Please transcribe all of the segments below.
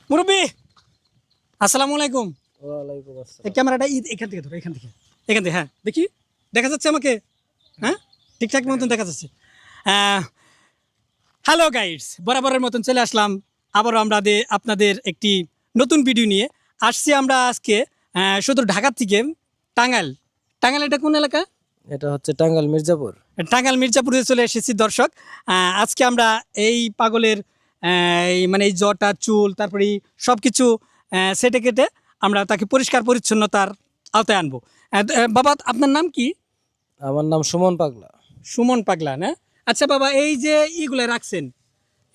মুরব্বী আসসালামু আলাইকুম। ওয়ালাইকুম এই আসসালাম। ক্যামেরাটা এখান থেকে ধরো, এখান থেকে হ্যাঁ দেখি, দেখা যাচ্ছে আমাকে? হ্যাঁ, ঠিকঠাক মতন দেখা যাচ্ছে। হ্যালো গাইডস, বরাবরের মতন চলে আসলাম আবারও আমরা আপনাদের একটি নতুন ভিডিও নিয়ে আসছি। আমরা আজকে শুধু ঢাকা থেকে টাঙ্গাইল। টাঙ্গাইল এটা কোন এলাকা? এটা হচ্ছে টাঙ্গাইল মির্জাপুর। টাঙ্গাইল মির্জাপুরে চলে এসেছি দর্শক। আজকে আমরা এই পাগলের মানে এই জটা চুল তারপরে সব কিছু সেটে কেটে আমরা তাকে পরিষ্কার পরিচ্ছন্নতার আওতায় আনবো। বাবা আপনার নাম কি? আমার নাম সুমন পাগলা। সুমন পাগলা না? আচ্ছা বাবা, এই যে ইগুলো রাখছেন,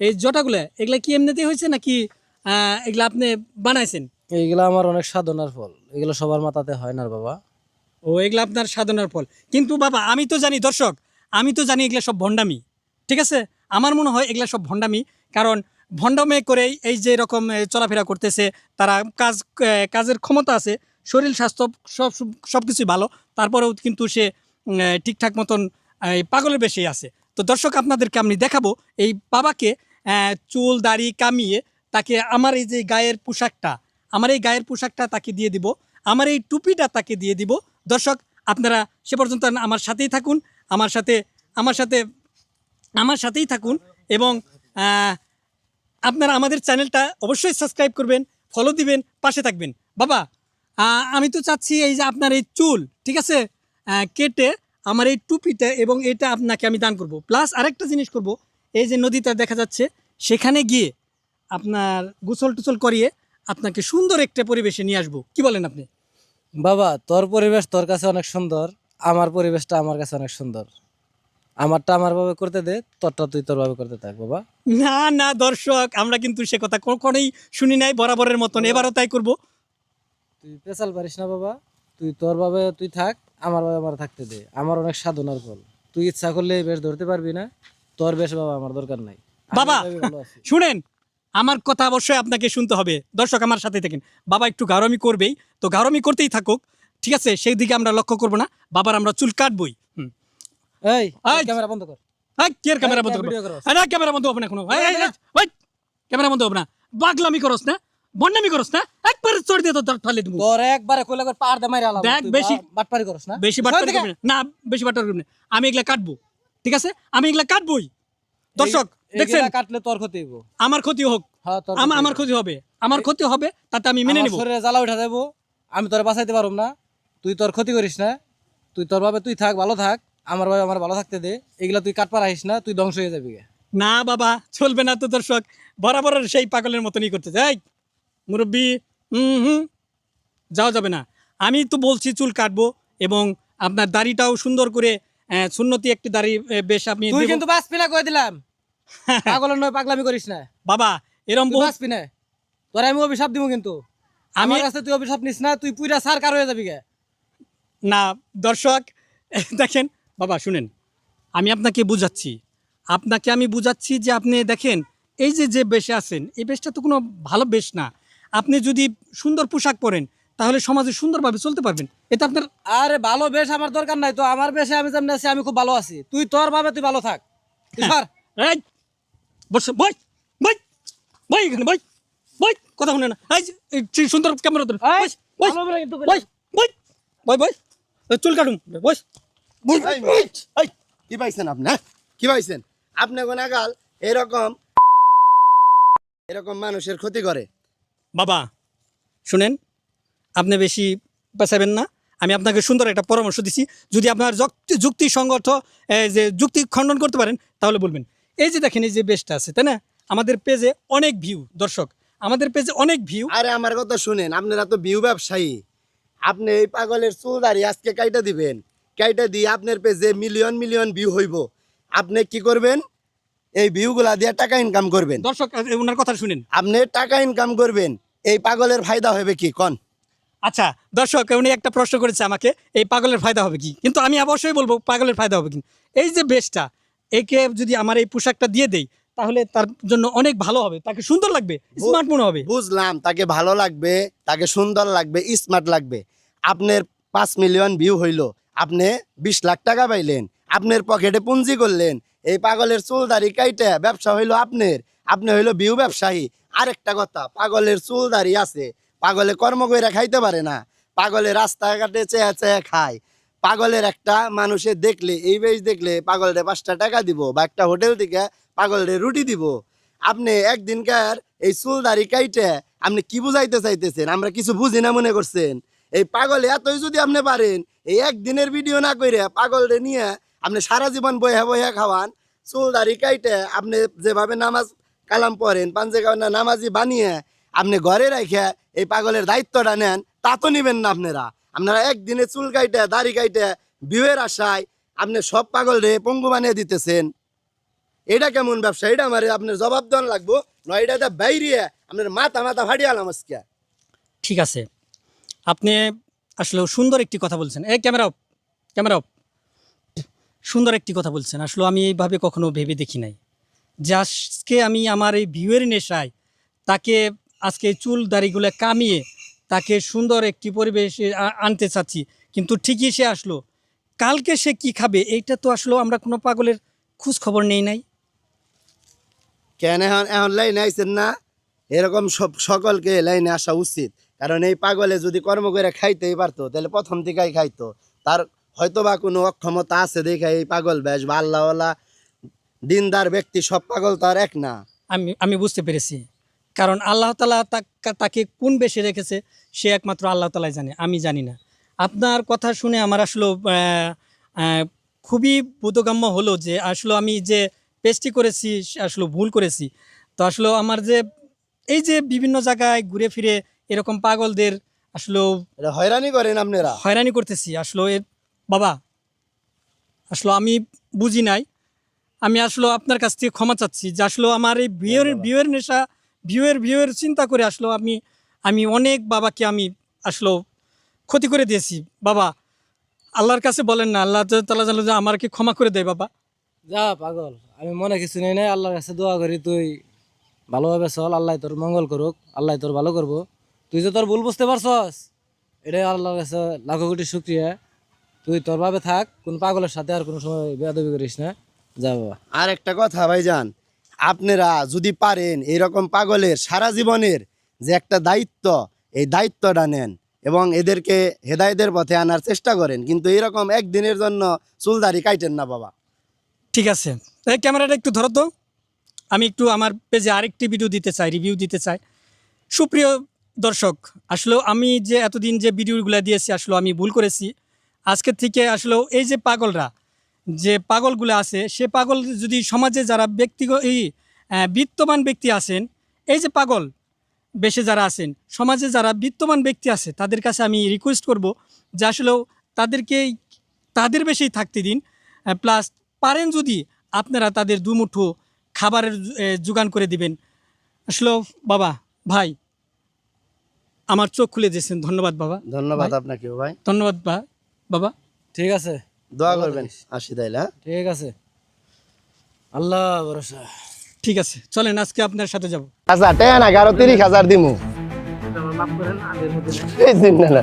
এই জটাগুলো, এগুলা কি এমনিতেই হয়েছে নাকি এগুলা আপনি বানাইছেন? এইগুলা আমার অনেক সাধনার ফল, এগুলো সবার মাথাতে হয় না বাবা। ও, এগুলা আপনার সাধনার ফল। কিন্তু বাবা আমি তো জানি দর্শক, আমি তো জানি এগুলা সব ভণ্ডামি। ঠিক আছে, আমার মনে হয় এগুলা সব ভণ্ডামি। কারণ ভণ্ডামে করেই এই যে এরকম চলাফেরা করতেছে, তারা কাজের ক্ষমতা আছে, শরীর স্বাস্থ্য সব সব কিছুই ভালো, তারপরেও কিন্তু সে ঠিকঠাক মতন পাগলের বেশি আছে। তো দর্শক আপনাদেরকে আমি দেখাবো এই বাবাকে চুল দাড়ি কামিয়ে তাকে আমার এই যে গায়ের পোশাকটা, তাকে দিয়ে দিব, আমার এই টুপিটা তাকে দিয়ে দিব। দর্শক আপনারা সে পর্যন্ত আমার সাথেই থাকুন, আমার সাথে আমার সাথে আমার সাথেই থাকুন এবং আপনারা আমাদের চ্যানেলটা অবশ্যই সাবস্ক্রাইব করবেন, ফলো দিবেন, পাশে থাকবেন। বাবা আমি তো চাচ্ছি এই যে আপনার এই চুল, ঠিক আছে, কেটে আমার এই টুপিটা এবং এটা আপনাকে আমি দান করব। প্লাস আরেকটা জিনিস করব, এই যে নদীটা দেখা যাচ্ছে সেখানে গিয়ে আপনার গোসল টুসল করিয়ে আপনাকে সুন্দর একটা পরিবেশে নিয়ে আসবো। কি বলেন আপনি? বাবা তোর পরিবেশ তোর কাছে অনেক সুন্দর, আমার পরিবেশটা আমার কাছে অনেক সুন্দর। আমারটা আমার ভাবে করতে দে, তোরটা তুই তোর ভাবে করতে থাক বাবা। না না দর্শক, আমরা কিন্তু সে কথা কখনোই শুনি নাই, বরাবরের মতন এবারও তাই করব। তুই পেশাল পারিস না বাবা, তুই তোর ভাবে তুই থাক, আমার ভাবে আমার থাকতে দে। আমার অনেক সাধনার ফল, তুই ইচ্ছা করলে এই বেশ ধরতে পারবি না। তোর বেশ বাবা আমার দরকার নাই। আমি বাবা এইভাবে ভালো আছি। শুনেন, আমার কথা অবশ্যই আপনাকে শুনতে হবে। দর্শক আমার সাথে থাকেন, বাবা একটু গারমি করবেই, তো গারমি করতেই থাকুক, ঠিক আছে, সেই দিকে আমরা লক্ষ্য করব না। বাবার আমরা চুল কাটবই। এই এই, ক্যামেরা বন্ধ কর। কি আর ক্যামেরা বন্ধ করবো? ভিডিও করো। না ক্যামেরা বন্ধ হবে না এখনো। ক্যামেরা বন্ধ হবে না, বাগলামি করস না, বন্যামি করস না, একবার চড় দিয়ে তো ঠালে দিব। তোর একবারে কইলা করে পার দে মাইরা আলাম। দেখ, বেশি বাটপারি করছ না, বেশি বাটপারি করবি না। না, বেশি বাটপারি করবি না। আমি এগুলা কাটবো, ঠিক আছে, আমি এগুলা কাটবই। দর্শক দেখছেন, এইগুলা কাটলে তোর ক্ষতি হইব। আমার ক্ষতি হোক, হ্যাঁ তোর আমার ক্ষতি হবে, আমার ক্ষতি হবে, তাতে আমি মেনে নেব। শরীরে জ্বালা উঠা দেব, আমি তোরে বাঁচাইতে পারুম না। তুই তোর ক্ষতি করিস না, তুই তোর ভাবে তুই থাক, ভালো থাক। আমার ভাবে আমার ভালো থাকতে দে। এগুলা তুই কাটপার আহিস না, তুই ধ্বংস হয়ে যাবি গে। না বাবা, চলবে না তো দর্শক, বরাবর সেই পাগলের মতনই করতে যাই মুরব্বী। যাওয়া যাবে না। আমি তো বলছি চুল কাটবো এবং আপনার দাড়িটাও সুন্দর করে সুন্নতি একটি দাড়ি বেশ আপনি তুই দেব। কিন্তু বাঁচবি না কই দিলাম। পাগলের নয়, পাগলামি করিস না বাবা এরম তুই, বহুত বাঁচবি না। তোরে আমি অভিশাপ দিব কিন্তু। আমি আমার কাছে তুই অভিশাপ নিস না, তুই পুরা সার কার হয়ে যাবি গে। না দর্শক দেখেন বাবা শুনেন, আমি আপনাকে বুঝাচ্ছি যে আপনি দেখেন এই যে যে বেশে আছেন, এই বেশটা তো কোনো ভালো বেশ না। আপনি যদি সুন্দর পোশাক পরেন তাহলে সমাজে সুন্দরভাবে চলতে পারবেন, এটা আপনার। আরে ভালো বেশ আমার দরকার নাই তো, আমার বেশে আমি যেমন আছি আমি খুব ভালো আছি। তুই তোর ভাবে তুই ভালো থাক। তুই সর। এই বস, বই বই বই এখানে বই বই, কথা শুনে না। এই যে, এই সুন্দর ক্যামেরা ধরে এই, বস বস ভালো করে কিন্তু বই বই বই বই, চুল কাটুন বস বই। এই, কি পাইছেন আপনি? হ্যাঁ? কি পাইছেন আপনি? গুনাগাল এরকম এরকম মানুষের ক্ষতি করে। বাবা শুনেন, আপনি বেশি পেছাবেন না। আমি আপনাকে সুন্দর একটা পরামর্শ দিছি, যদি আপনার যুক্তিসঙ্গত যে যুক্তি খণ্ডন করতে পারেন তাহলে বলবেন। এই যে দেখেন এই যে বেশটা আছে, তাই না, আমাদের পেজে অনেক ভিউ, দর্শক আমাদের পেজে অনেক ভিউ। আরে আমার কথা শুনেন, আপনারা তো বিউ ব্যবসায়ী। আপনি এই পাগলের চুল দাড়ি আজকে কাইটা দিবেন, কাইটা দিয়ে আপনার পেজে মিলিয়ন মিলিয়ন ভিউ হইব। আপনি কি করবেন? এই ভিউগুলা দিয়ে টাকা ইনকাম করবেন। দর্শক ওনার কথা শুনেন। আপনি টাকা ইনকাম করবেন, এই পাগলের ফায়দা হবে কি কন? আচ্ছা দর্শক, উনি একটা প্রশ্ন করেছে আমাকে, এই পাগলের ফায়দা হবে কি, কিন্তু আমি অবশ্যই বলবো পাগলের ফায়দা হবে কি। এই যে বেশটা, একে যদি আমার এই পোশাকটা দিয়ে দেই তাহলে তার জন্য অনেক ভালো হবে, তাকে সুন্দর লাগবে, স্মার্ট মনে হবে। বুঝলাম, তাকে ভালো লাগবে, তাকে সুন্দর লাগবে, স্মার্ট লাগবে। আপনার 5 মিলিয়ন ভিউ হইল, আপনি 20 লাখ টাকা পাইলেন, আপনার পকেটে পুঁজি করলেন। এই পাগলের চুল দাড়ি কাইটা ব্যবসা হইলো আপনার। আপনি হইলো বিহু ব্যবসায়ী। আরেকটা কথা, পাগলের চুল দাড়ি আছে, পাগলে কর্ম কইরা খাইতে পারে না, পাগলে রাস্তাঘাটে চেয়ে চেয়ে খায়। পাগলের একটা মানুষে দেখলে, এই বেশ দেখলে পাগলরে 5টা টাকা দিব, বা একটা হোটেল থেকে পাগলরে রুটি দিব। আপনি একদিনকার এই চুল দাড়ি কাইটে আপনি কি বুঝাইতে চাইতেছেন? আমরা কিছু বুঝি না মনে করছেন? এই পাগলে এতই যদি আপনি পারেন, এই একদিনের ভিডিও না কইরা পাগলরে নিয়ে আপনি সারা জীবন বইয়া বইয়া খাওয়ান, চুল দাড়ি কাইটে আপনি যেভাবে নামাজ কালাম পড়েন, পাঞ্জে নামাজি বানিয়ে আপনি ঘরে রাখে এই পাগলের দায়িত্বটা নেন, তা তো নিবেন না আপনারা। আপনারা একদিনে চুল কাইটে দাড়ি কাইটে বিয়ের আশায় আপনি সব পাগলরে পঙ্গু বানিয়ে দিতেছেন। এটা কেমন ব্যবসা? এটা আমার আপনার জবাব দেওয়ান লাগবো, নয় এটা বাইরে আপনার মাথা মাথা ফাটিয়ালাম আজকে। ঠিক আছে, আপনি আসলে সুন্দর একটি কথা বলছেন। এই ক্যামেরা অফ, ক্যামেরা অফ। সুন্দর একটি কথা বলছেন, আসলে আমি এইভাবে কখনো ভেবে দেখি নাই যে আজকে আমি আমার এই ভিউয়ের নেশায় তাকে আজকে চুল দাড়িগুলো কামিয়ে তাকে সুন্দর একটি পরিবেশে আনতে চাচ্ছি, কিন্তু ঠিকই সে আসলো। কালকে সে কি খাবে এইটা তো আসলে আমরা কোনো পাগলের খোঁজ খবর নেই নাই। কেন এখন এখন লাইনে আইছেন না? এরকম সব সকলকে লাইনে আসা উচিত, কারণ এই পাগলে যদি কর্ম করে খাইতেই পারতো তাহলে প্রথম থেকেই খাইতো। তার হয়তো বা কোনো অক্ষমতা আছে দেখে এই পাগল বেশ বা আল্লাহওয়ালা দিনদার ব্যক্তি, সব পাগল তো আর এক না। আমি বুঝতে পেরেছি, কারণ আল্লাহ তাআলা তাকে কোন বেশে রেখেছে সে একমাত্র আল্লাহ তাআলাই জানে, আমি জানি না। আপনার কথা শুনে আমার আসলে খুবই বোধগম্য হলো যে আসলে আমি যে পেস্টি করেছি আসলে ভুল করেছি। তো আসলে আমার যে এই যে বিভিন্ন জায়গায় ঘুরে ফিরে এরকম পাগলদের আসলে এটা হয়রানি করেন আপনারা। হয়রানি করতেছি আসলে বাবা, আসলে আমি বুঝি নাই। আমি আসলে আপনার কাছ থেকে ক্ষমা চাচ্ছি যে আসলে আমার এই বিয়ের নেশা, বিয়ের চিন্তা করে আসলে আমি অনেক বাবাকে আমি আসলে ক্ষতি করে দিয়েছি। বাবা, আল্লাহর কাছে বলেন না, আল্লাহ তাআলা যেন আমাকে ক্ষমা করে দেয় বাবা। যা পাগল, আমি মনে কিছু নেই নাই, আল্লাহর কাছে দোয়া করি তুই ভালোভাবে চল, আল্লাহ তোর মঙ্গল করুক, আল্লাহ তোর ভালো করবো। তুই যে তোর ভুল বুঝতে পারছস, এটাই আল্লাহর কাছে লাখো কোটি শুক্রিয়া। তুই তোর ভাবে থাক, কোন পাগলের সাথে আর কোনো সময় বেয়াদবি করিস না। যা বাবা। আর একটা কথা ভাইজান, আপনারা যদি পারেন এরকম পাগলের সারা জীবনের যে একটা দায়িত্ব, এই দায়িত্বটা নেন এবং এদেরকে হেদায়েতের পথে আনার চেষ্টা করেন, কিন্তু এরকম একদিনের জন্য চুলদারি কাইটেন না বাবা। ঠিক আছে, এই ক্যামেরাটা একটু ধরো তো, আমি একটু আমার পেজে আরেকটি ভিডিও দিতে চাই, রিভিউ দিতে চাই। সুপ্রিয় দর্শক, আসলে আমি যে এতদিন যে ভিডিওগুলো দিয়েছি আসলে আমি ভুল করেছি। আজকের থেকে আসলে এই যে পাগলরা, যে পাগলগুলো আছে, সে পাগল যদি সমাজে যারা বিত্তমান ব্যক্তি আছেন, এই যে পাগল বেশে যারা আছেন সমাজে, যারা বিত্তমান ব্যক্তি আছে, তাদের কাছে আমি রিকোয়েস্ট করব যে আসলেও তাদেরকে তাদের বেশিই থাকতে দিন। প্লাস পারেন যদি আপনারা তাদের দুমুঠো খাবারের যোগান করে দিবেন। আসলে বাবা, ভাই, আমার চোখ খুলে দিয়েছেন, ধন্যবাদ বাবা। ধন্যবাদ ভাই, আপনাকেও ভাই, ধন্যবাদ বাবা। ঠিক আছে, দোয়া করবেন। আসি তাইলে, হ্যাঁ? ঠিক আছে, আল্লাহ ভরসা। ঠিক আছে, চলেন আজকে আপনার সাথে যাব। আচ্ছা, 11-30,000 দিমু। এই দিন না না।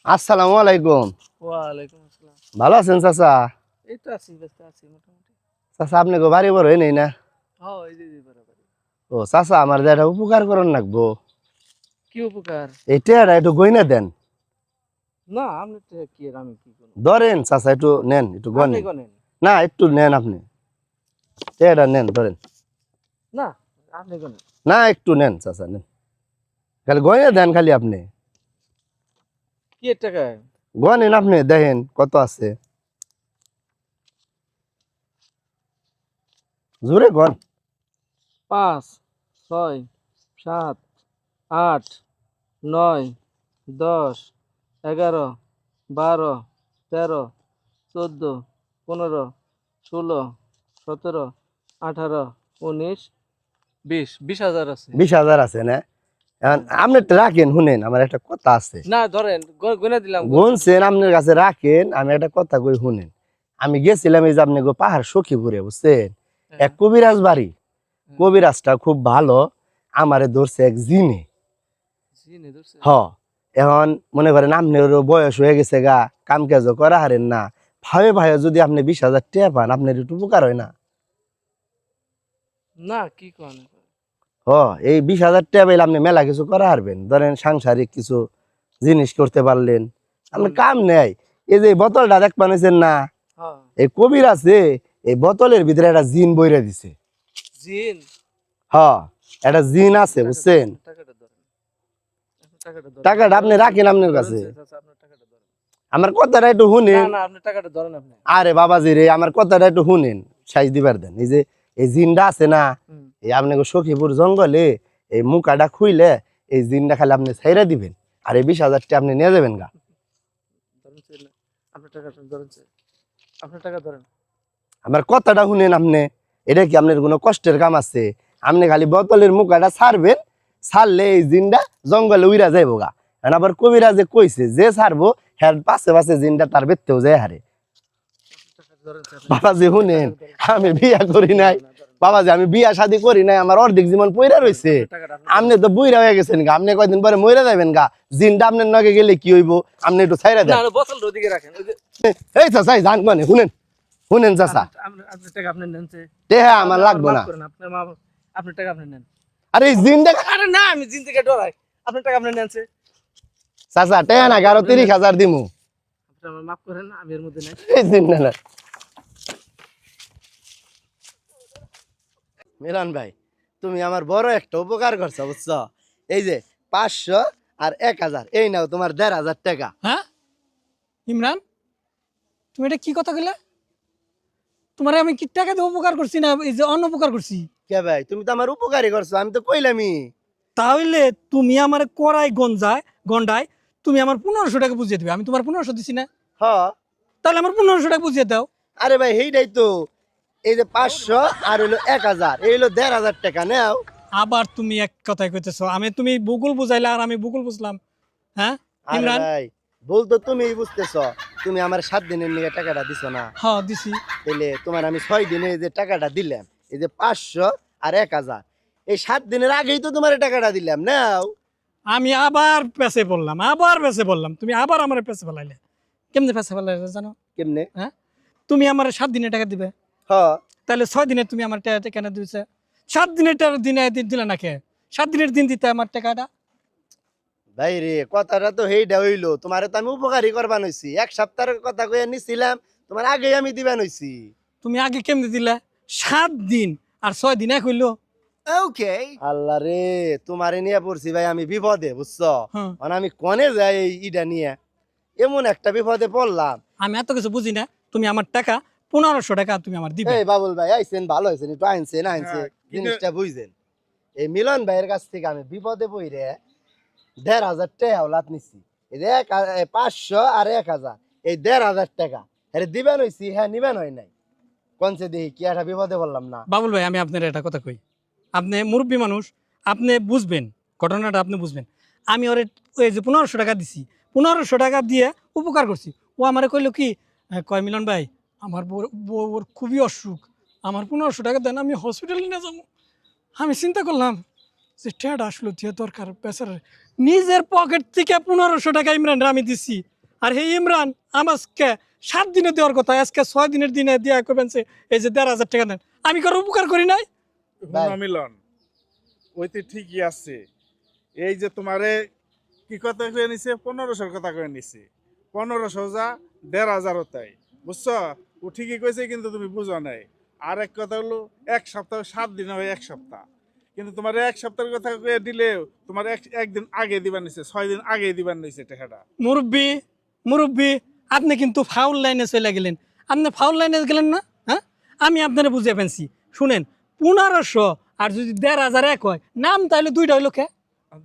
আসসালামু আলাইকুম। ওয়ালাইকুম আসসালাম। ভালো আছেন চাচা? এই তো আছি, ব্যস্ত আছি মোটামুটি। চাচা আপনি গো বাড়ি বড় নেই না? হ্যাঁ, এই যে বরাবর। ও চাচা, আমার যে একটা উপকার করুন লাগবো। কি উপকার? এই টেয়াটা একটু গয়না দেন। না, আপনি তো কি আর আমি কি করব? ধরেন চাচা, একটু নেন, একটু আপনি গনেন। গনেন। না, একটু নেন আপনি, টেয়াটা নেন, ধরেন। না, আপনি গনেন। না, একটু নেন চাচা, নেন। খালি গয়না দেন, খালি আপনি কি এর টাকা? গনেন, আপনি দেখেন কত আছে, জোরে গন। 5, 6, 7, 8, 9, 10, 11, 12, 13, 14, 15, 16, 17, 18, 19, 20, 20,000 আছে। 20,000 আছে না? এখন আপনি একটা রাখেন, শুনেন, আমার একটা কথা আছে। না ধরেন, গুনে দিলাম। গুনছেন, আপনার কাছে রাখেন, আমি একটা কথা কই শুনেন। আমি গেছিলাম এই যে আপনি গো পাহাড় সখীপুরে, বুঝছেন? এক কবিরাজ বাড়ি, কবিরাজটা খুব ভালো, আমারে ধরছে এক জিনে। জিনে ধরছে? হ, এখন মনে করেন আপনারও বয়স হয়ে গেছে গা, কাম কাজও করা হারেন না, ভাবে ভাবে যদি আপনি 20,000 টাকা পান আপনার একটু উপকার হয় না? না কি কোন এই 20,000 টাকা পাইলে আপনি মেলা কিছু করা হারবেন, ধরেন সাংসারিক কিছু জিনিস করতে পারলেন। আপনি কাম নেই, এই যে বোতলটা দেখ পানিছেন না, হ্যাঁ এই কবির আছে এই বোতলের ভিতরে একটা জিন বইরা দিছে। জিন একটা জিন আছে বুঝছেন। টাকাটা ধরেন টাকাটা ধরেন টাকাটা আপনি রাখেন আপনার কাছে, চাচা আপনার টাকাটা ধরেন আমার কথাটা একটু শুনেন। না আপনি টাকাটা ধরেন আপনি আরে বাবাজি রে, আমার কথাটা একটু শুনেন, সাইজ দিবার দেন। এই যে এই জিনটা আছে না, হুম। এই আপনাকে সখীপুর জঙ্গলে এই মুখাটা খুইলে এই জিনটা খালি আপনি ছাইরা দিবেন, আর এই 20,000 টাকা আপনি নিয়ে যাবেন গা। ধরেন ছেলে, আপনার টাকাটা ধরেন আপনার টাকা ধরেন আমার কথাটা শুনেন আপনি, এটা কি আপনার কোনো কষ্টের কাম আছে? আপনি খালি বোতলের মুখাটা ছাড়বেন, ছাড়লে এই জিনটা জঙ্গলে উইরা যাইব গা। এখন আবার কবিরা যে কইছে যে ছাড়বো হ্যাঁ পাশে পাশে জিনটা তার বেতেও যায় হারে। ধরেন বাবাজি শুনেন, আমি বিয়া করি নাই বাবাজি, আমি বিয়া শাদী করি নাই, আমার অর্ধেক জীবন পইরা রইছে। টাকাটা আপনি তো বুইরা হয়ে গেছেন গা, আপনি কয়দিন পরে মইরা যাবেন গা, জিনটা আপনার নগে গেলে কি হইব আপনি একটু ছাইরা দেন। না বোতলটা ওদিকে রাখেন ওই যে এই চাচা জান মানে শুনেন, শুনেন চাচা, আপনার টাকা আপনি নেন হ্যাঁ আমার লাগবো না। আপনার মা আপনার টাকা আপনি নেন আরে এই জিনটা আরে না আমি জিন থেকে ডরাই আপনার টাকা আপনি নেন চাচা টেয়া না 30,000 দিমু। আপনি আমার মাফ করেন আমি এর মধ্যে নাই এই জিনটা না। মিলন ভাই, তুমি আমার বড় একটা উপকার করছো বুঝছো। এই যে 500 আর 1,000, এই নাও তোমার 1,500 টাকা। হ্যাঁ ইমরান, তুমি এটা কি কথা কইলে? তোমার আমি কি টাকা দিয়ে উপকার করছি না এই যে অন্নপকার করছি? কে ভাই, তুমি তো আমার উপকারই করছো, আমি তো কইলামই। তাহলে তুমি আমার কড়াই গন্ডায় তুমি আমার 1500 টাকা বুঝিয়ে দিবে, আমি তোমার 1500 দিছি না? হ তাহলে আমার 1500 টাকা বুঝিয়ে দাও। আরে ভাই সেইটাই তো, এই যে 500 আর হইলো 1,000, এই হইলো 1,500 টাকা নাও। আবার তুমি এক কথাই কইতেছো, তুমি ভূগোল বুঝাইলা আর আমি ভূগোল বুঝলাম। হ্যাঁ আরে ইমরান, ভাই ভুল তো তুমিই বুঝতেছো, তুমি আমার 7 দিনের নিয়ে টাকাটা দিছো না, হ্যাঁ দিছি। তাইলে তোমার আমি 6 দিনে এই যে টাকাটা দিলাম, এই যে 500 আর 1,000, এই 7 দিনের আগেই তো তোমার টাকাটা দিলাম নাও। আমি আবার পেছে বললাম, তুমি আবার আমার পেছে ফেলাইলে। কেমনে পেছে ফেলাইলে জানো? কেমনে? হ্যাঁ, তুমি আমার 7 দিনের টাকা দিবে, হ তাহলে 6 দিনে তুমি আমার টাকা কেন দিয়েছে? 7 দিনের দিনে দিলে না কে? 7 দিনের দিন দিতে আমার টাকাটা। ভাই রে, কথাটা তো হেইডা হইলো, তোমারে তো আমি উপকারী করবা নইছি, 1 সপ্তাহের কথা কইয়া নিছিলাম, তোমার আগেই আমি দিবা নইছি। তুমি আগে কেমনে দিলে? 7 দিন আর 6 দিন এক হইলো। ওকে আল্লাহ রে, তোমারে নিয়ে পড়ছি ভাই আমি বিপদে বুঝছো। হ্যাঁ, মানে আমি কনে যাই এই ইটা নিয়ে, এমন একটা বিপদে পড়লাম। আমি এত কিছু বুঝি না, তুমি আমার টাকা 1500 টাকা তুমি আমার দিবে। এই বাবুল ভাই আইছেন, ভালো হয়েছেন, একটু আইনছেন জিনিসটা বুঝছেন। এই মিলন ভাইয়ের কাছ থেকে আমি বিপদে পড়ে 1,500 টাকা হাওলাত নিছি। এই যে 500 আর 1,000, এই 1,500 টাকা আরে দিবেন হইছি, হ্যাঁ নিবেন হয় নাই। কোনছে দেখি কি একটা বিপদে বললাম না। বাবুল ভাই, আমি আপনার একটা কথা কই, আপনি মুরব্বী মানুষ, আপনি বুঝবেন ঘটনাটা, আপনি বুঝবেন। আমি ওরে ওই যে 1500 টাকা দিছি, 1500 টাকা দিয়ে উপকার করছি। ও আমারে কইলো কি, কয় মিলন ভাই আমার বউর খুবই অসুখ, আমার 1500 টাকা দেন, আমি হসপিটালে নিয়ে যাবো। আমি চিন্তা করলাম যে ঠেড আসলো দিয়ে দরকার বেচারার, নিজের পকেট থেকে 1500 টাকা ইমরানরে আমি দিছি। আর হে ইমরান আমাকে 7 দিনে দেওয়ার কথা, আজকে 6 দিনের দিনে দিয়া কবেন এই যে 1,500 টাকা দেন। আমি কারো উপকার করি নাই? ভাই। মিলন ওই তো ঠিকই আছে। এই যে তোমারে কি কথা কয়ে নিছে, 1500 কথা কয়ে নিছে, 1500 যা 1,500 তাই বুঝছো। ও ঠিকই কইছে কিন্তু তুমি বুঝো নাই। আর এক কথা হলো 1 সপ্তাহ 7 দিন হয় 1 সপ্তাহ, কিন্তু তোমার 1 সপ্তাহের কথা কয়ে দিলেও তোমার একদিন আগে দিবার নিছে, 6 দিন আগে দিবার নিছে টাকাটা। মুরব্বী আপনি কিন্তু ফাউল লাইনে চলে গেলেন। আপনি ফাউল লাইনে গেলেন না? হ্যাঁ, আমি আপনারা বুঝিয়ে পেয়েছি। শুনেন, 1500 আর যদি 1,500 এক হয়, নাম তাহলে দুইটা হইলো কে?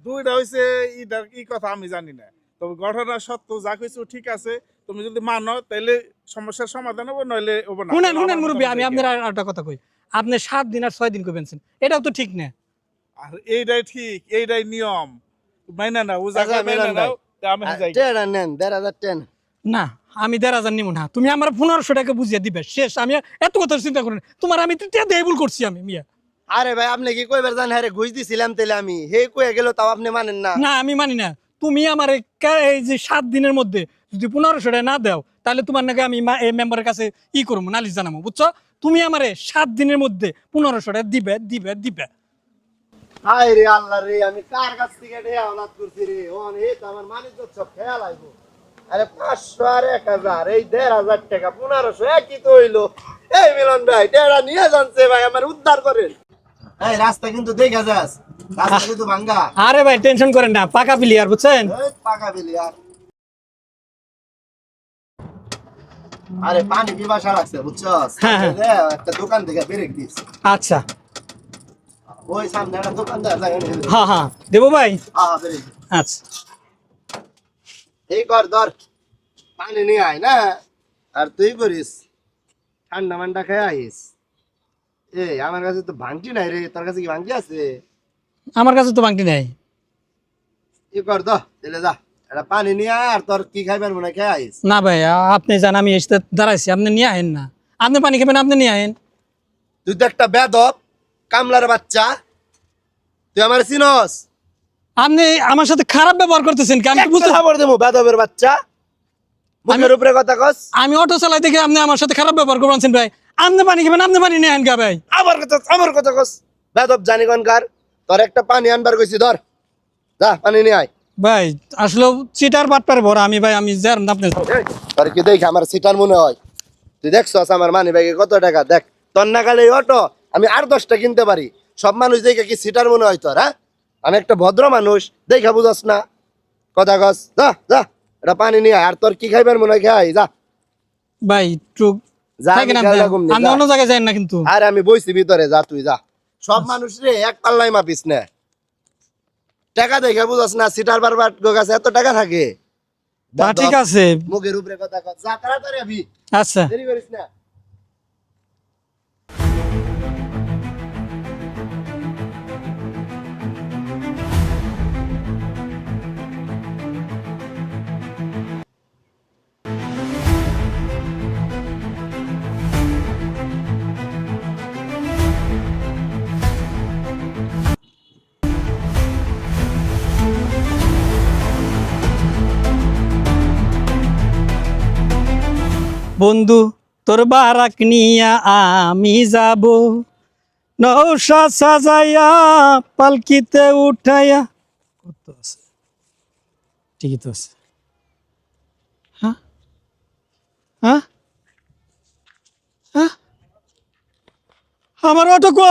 দুইটা হয়েছে ইটার কি কথা আমি জানি না, তবে ঘটনা সত্য যা কিছু ঠিক আছে। তুমি যদি মানো তাহলে সমস্যার সমাধান হবো, নইলে হবো না। শুনেন মুরব্বী, আমি আপনার একটা কথা কই, আপনি 7 দিন আর 6 দিন কইবেন, এটাও তো ঠিক না। আর এইটাই ঠিক, এইটাই নিয়ম, মাইনা না ও আচ্ছা, জায়গায় মাইনা মিলন নাও, তা আমি যাই। টাকা নেন 1,500 টাকা। না, আমি 1,500 নিব না, তুমি আমার 1500 টাকা বুঝিয়ে দিবে, শেষ। আমি এত কথা চিন্তা করেন, তোমার আমি দিয়ে ভুল করছি আমি মিয়া। আরে ভাই আপনি কি কইবার জান, হ্যাঁ ঘুষ দিছিলাম তাইলে আমি হে কয়ে গেল, তাও আপনি মানেন না। না আমি মানি না, তুমি আমার এই যে 7 দিনের মধ্যে যদি 1500 টাকা না দাও তাহলে তোমার নাকি আমি এই মেম্বারের কাছে করবো, নালিশ জানাবো, বুঝছো? তুমি আমারে 7 দিনের মধ্যে 1500 টাকা দিবে দিবে দিবে। হায় রে আল্লাহ রে, আমি কার কাছ থেকে ঢেয়া অনাথ করছি রে, এই তো আমার মানিক সব খেয়াল আইবো। আরে 500 আর 1000, এই 1500 টাকা 1500 একই তো হইলো। এই মিলন ভাই টেরা নিয়ে যাচ্ছে ভাই, আমার উদ্ধার করেন। এই রাস্তা কিন্তু দেখা যাস, রাস্তা কিন্তু ভাঙ্গা। আরে ভাই টেনশন করেন না, পাকা প্লেয়ার বুঝছেন। এই পাকা বিলি আর আরে পানি পিপাসা লাগছে বুঝছস? হ্যাঁ, হ্যাঁ। একটা দোকান থেকে ব্রেক দিস, আচ্ছা ওই সামনে একটা দোকানদার জায়গা নিয়ে হ্যাঁ হ্যাঁ দেবো ভাই। ব্রেক আচ্ছা এই কর ধর, পানি নিয়ে আয় না, আর তুই করিস ঠান্ডা মান্ডা খেয়ে আইস। এই আমার কাছে তো ভাঙটি নাই রে, তোর কাছে কি ভাঙটি আছে? আমার কাছে তো বাংটি নাই। ই কর তো তাহলে যা, একটা পানি নিয়ে আয়, আর তোর কি খাইবার মনে হয় খেয়ে আইস। না ভাই আপনি জান আমি এসে দাঁড়াইছি, আপনি নিয়ে আহেন না, আপনি পানি খাবেন আপনি নিয়ে আহেন। তুই তো একটা বেদব কামলার বাচ্চা, তুই আমার চিনস? আপনি আমার সাথে খারাপ ব্যবহার করতেছেন কি? আমি তো বুঝতে খবর দেবো বেদবের বাচ্চা, মুখের উপরে কথা কস। আমি অটো চালাই দেখে আপনি আমার সাথে খারাপ ব্যবহার করছেন ভাই। আপনি পানি খাবেন আপনি পানি নিয়ে আহেন গা ভাই। আমার কথা কস, বেদব জানি কোনকার। তোর একটা পানি আনবার কইছি, ধর যা পানি নিয়ে আয়। ভাই আসলে চিটার বাটপার ভরা আমি ভাই, আমি যার আপনি তোর কি দেখে আমার সিটার মনে হয়? তুই দেখছস আমার মানি ব্যাগে কত টাকা? দেখ তোর নাগালে এই অটো আমি আর 10টা কিনতে পারি। সব মানুষ দেখে কি সিটার মনে হয় তোর? হ্যাঁ, আমি একটা ভদ্র মানুষ, দেখা বুঝস না কথা কস। যা যা এটা পানি নিয়ে আয়, আর তোর কি খাইবার মনে হয় খাই যা। ভাই একটু যা, থাকেন আমি আপনি, খেয়াল রাখুম নি, আপনি যা। অন্য জায়গায় যান না কিন্তু। আর আমি বইছি ভিতরে, যা তুই যা। সব মানুষ রে এক পাল্লাই মাপিস না, টাকা দেখে বুঝস না। সিটার বারবার কাছে এত টাকা থাকে? তা ঠিক আছে। মুখের উপরে কথা কস, যা তাড়াতাড়ি আবি, আচ্ছা দেরি করিস না। বন্ধু তোর বারাক নিয়া আমি যাব, নৌশা সাজাইয়া পালকিতে উঠাইয়া। কত আছে? ঠিকই তো আছে। হ্যাঁ হ্যাঁ হ্যাঁ আমার অটো কো,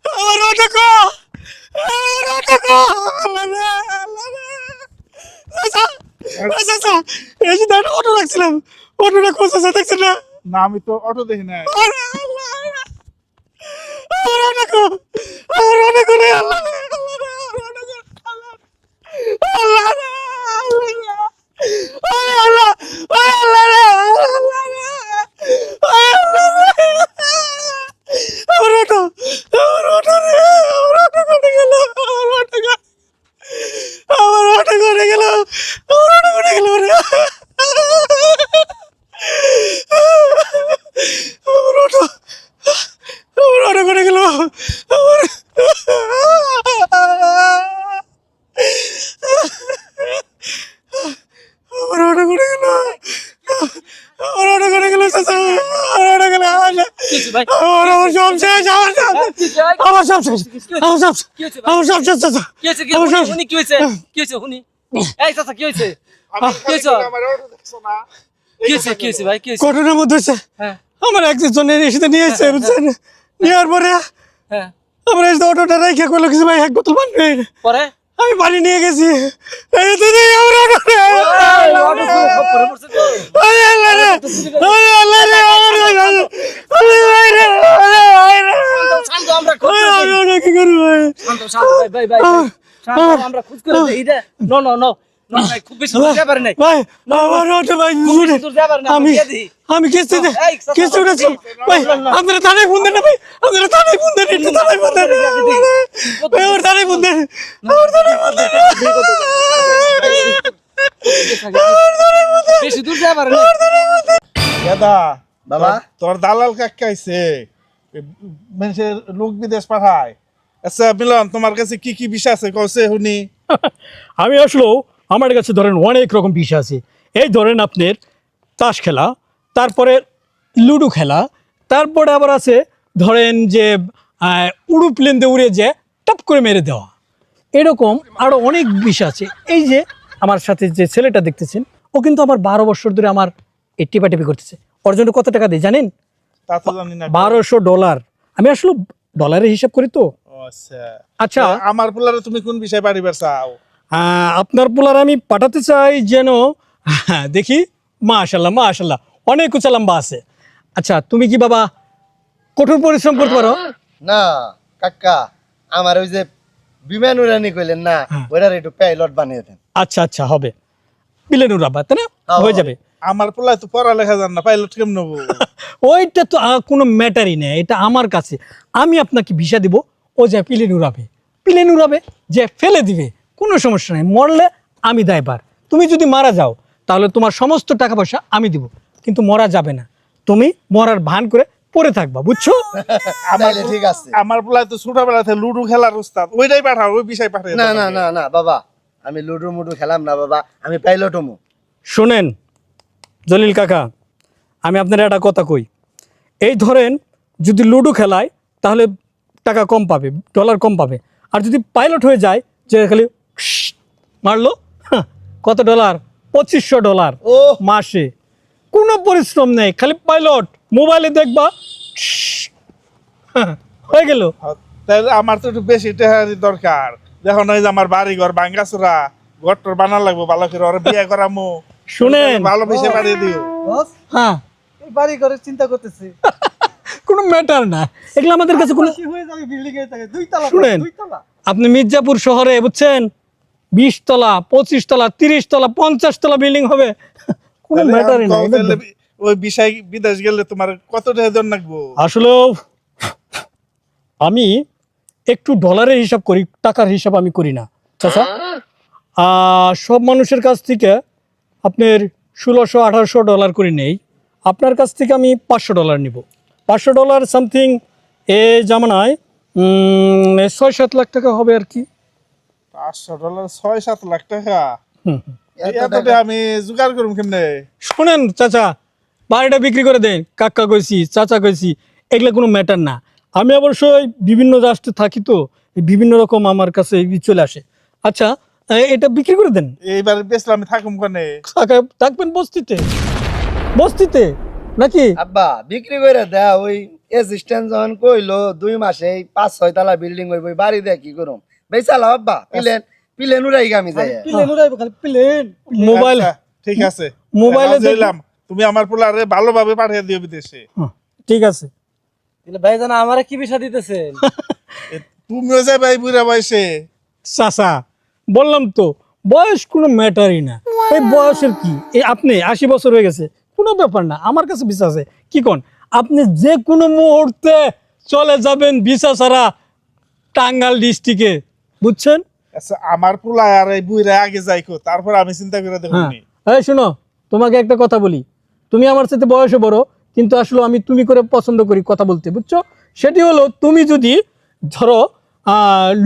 আমার অটো কো, আমার অটো কো। এই যে অটো রাখছিলাম, অটোটা কোথায় দেখছেন না? না আমি তো অটো দেখি নাই। আমার অটো কো, আমার অটো কো রে আল্লাহ রে, আল্লাহ রে, আমার অটো কো, আল্লাহ রে, আল্লাহ রে, আল্লাহ, আল্লাহ রে, আল্লাহ রে, আল্লাহ রে। আমার অটো রে, আমার অটো কোথায় গেল? আমার অটো গেল, আমার অটো করে গেল, আমার অটো করে গেল রে। আমার অটো, আমার অটো করে গেল, আমার আমার অটো করে গেল, আমার অটো করে গেল চাচা, আমার অটো গেল, আমার সব শেষ, আমার সব শেষ, আমার সব শেষ, আমার সব শেষ চাচা, আমার সব শেষ। আমার অটো দেখছো না? ঘটনার মধ্যে হচ্ছে আমার একজনের এসে নিয়ে এসেছে বুঝছেন, নেওয়ার পরে আমরা এসে অটোটা রেখে করলো কিছু ভাই 1 বোতল পানি নেই। আমি পানি নিয়ে গেছি, এই তো নেই আমার অটো রে। আরে আল্লাহ রে, আরে আল্লাহ রে, আরে ভাই রে, আরে ভাই রে, আমি অটো কি করবো ভাই? আমার অটো ভাই আমি কিস্তি কিস্তি উঠেছি ভাই। আপনারা থানায় ফোন দেন না ভাই, আপনারা থানায় ফোন দেন, একটু থানায় ফোন দেন ভাই, আমার থানায় ফোন দেন, আমার থানায় ফোন দেন। দাদা বাবা তোর দালাল কাকাইছে, মানুষের লোক বিদেশ পাঠায়, আচ্ছা মিলন, তোমার কাছে কি কি বিষয় আছে কওছে শুনি। আমি আসলেও আমার কাছে ধরেন অনেক রকম বিষয় আছে। এই ধরেন আপনার তাস খেলা, তারপরে লুডো খেলা, তারপরে আবার আছে ধরেন যে উড়ু প্লেন দিয়ে উড়ে যে টপ করে মেরে দেওয়া, এরকম আরও অনেক বিষয় আছে। এই যে আমার সাথে যে ছেলেটা দেখতেছেন, ও কিন্তু আমার 12 বছর ধরে আমার এই টিপাটিপি করতেছে। ওর জন্য কত টাকা দিই জানেন? তা তো জানি না। $1200। আমি আসলে ডলারের হিসাব করি তো। ও আচ্ছা। আচ্ছা, আমার পোলারে তুমি কোন বিষয় পারিবার চাও? আপনার পোলার আমি পাঠাতে চাই যেন দেখি, মাশাল্লাহ মাশাল্লাহ অনেক উঁচা লম্বা আছে। আচ্ছা, তুমি কি বাবা কঠোর পরিশ্রম করতে পারো? না কাকা, আমার ওই যে বিমান উড়ানি কইলেন না, হ্যাঁ। ওইটার একটু পাইলট বানিয়ে দেন। আচ্ছা আচ্ছা, হবে। প্লেন উড়াবা তাই না? হ্যাঁ, হয়ে যাবে। আমার পোলায় তো পড়ালেখা জান না, পাইলট কেমন নেবো? ওইটা তো কোনো ম্যাটারই নেই, এটা আমার কাছে। আমি আপনাকে ভিসা দিব, ও যে প্লেন উড়াবে, প্লেন উড়াবে, যে ফেলে দিবে, কোনো সমস্যা নেই। মরলে আমি দায়বার। তুমি যদি মারা যাও তাহলে তোমার সমস্ত টাকা পয়সা আমি দিব, কিন্তু মরা যাবে না। তুমি মরার ভান করে পড়ে থাকবা, বুঝছো? তাইলে ঠিক আছে। আমার পোলায় তো ছোটবেলা থেকে লুডু খেলার উস্তাদ, ওইটাই পাঠাও, ওই বিষয় পাঠিয়ে না দাও না আমাকে। না না বাবা, আমি লুডু মুডু খেলাম না বাবা, আমি পাইলট হমু। শোনেন জলিল কাকা, আমি আপনার একটা কথা কই। এই ধরেন যদি লুডো খেলায় তাহলে টাকা কম পাবে, ডলার কম পাবে। আর যদি পাইলট হয়ে যায়, যে খালি মারলো, কত ডলার? $2500 ও মাসে। কোনো পরিশ্রম নেই, খালি পাইলট, মোবাইলে দেখবা হয়ে গেল। তাহলে আমার তো একটু বেশি টাকারই দরকার। দেখো না, এই যে আমার বাড়ি ঘর ভাঙ্গাচোরা, ঘরটর বানার লাগবো ভালো করে, ওরা বিয়ে করামো। শুনেন, ভালো বিষয় পাঠিয়ে দিও। বস হ্যাঁ, এই বাড়ি ঘরের চিন্তা করতেছি। কোনো ম্যাটার না, এগুলো আমাদের কাছে কোনো। হয়ে যাবে বিল্ডিং এর থেকে 2 তলা, শুনেন, 2 তলা। আপনি মির্জাপুর শহরে বুঝছেন 20 তলা, 25 তলা, 30 তলা, 50 তলা বিল্ডিং হবে, কোনো তাহলে ম্যাটারই না। আমি তাহলে ওই বিষয় বিদেশ গেলে তোমার কত টাকা জন লাগবো? আসলে আমি একটু ডলারের হিসাব করি, টাকার হিসাব আমি করি না চাচা। সব মানুষের কাছ থেকে আপনার $1600-1800 করে নেই। আপনার কাছ থেকে আমি $500 নিব। $500 সামথিং এ জামানায় 6-7 লাখ টাকা হবে আর কি। $500 6-7 লাখ টাকা? হুম। এত এত টাকা আমি জোগাড় করুম কেমনে? শোনেন চাচা, বাড়িটা বিক্রি করে দেন, কাকা কইছি, চাচা কইছি, এগুলো কোনো ম্যাটার না। আমি অবশ্যই বিভিন্ন রাষ্ট্রে থাকি তো, এই বিভিন্ন রকম আমার কাছে চলে আসে। আচ্ছা, এটা বিক্রি করে দেন। এইবার বেচলে আমি থাকুম কনে? কাকা থাকবেন বস্তিতে, বস্তিতে নাকি? আব্বা বিক্রি করে দেয়া, ওই অ্যাসিস্ট্যান্ট যখন কইলো 2 মাসে 5-6 তলা বিল্ডিং হইব, ওই বাড়ি দেয়া কি করুম? বেচালাও আব্বা, প্লেন প্লেন উড়াই আমি যাই। প্লেন উড়াইবো, খালি প্লেন। মোবাইল, আচ্ছা, ঠিক আছে, মোবাইলে রাজি হইলাম। তুমি আমার পোলারে ভালোভাবে পাঠিয়ে দিও বিদেশে। ঠিক আছে। তাহলে ভাই জানা আমারে কি বিষয় দিতেছেন? তুমিও যাবে এই বুড়া বয়সে? চাচা বললাম তো, বয়স কোনো ম্যাটারই না। এই বয়সের কি, এই আপনি 80 বছর হয়ে গেছে, কোনো ব্যাপার না, আমার কাছে ভিসা আছে। কি কোন, আপনি যে কোনো মুহূর্তে চলে যাবেন ভিসা ছাড়া টাঙ্গাইল ডিস্ট্রিক্টে, বুঝছেন? আচ্ছা, আমার পোলা আর এই বুড়া আগে যাইকো, তারপর আমি চিন্তা করে দেখুন। হ্যাঁ, এই শোনো, তোমাকে একটা কথা বলি। তুমি আমার সাথে বয়সে বড়, কিন্তু আসলে আমি তুমি করে পছন্দ করি কথা বলতে, বুঝছো? সেটি হলো, তুমি যদি ধরো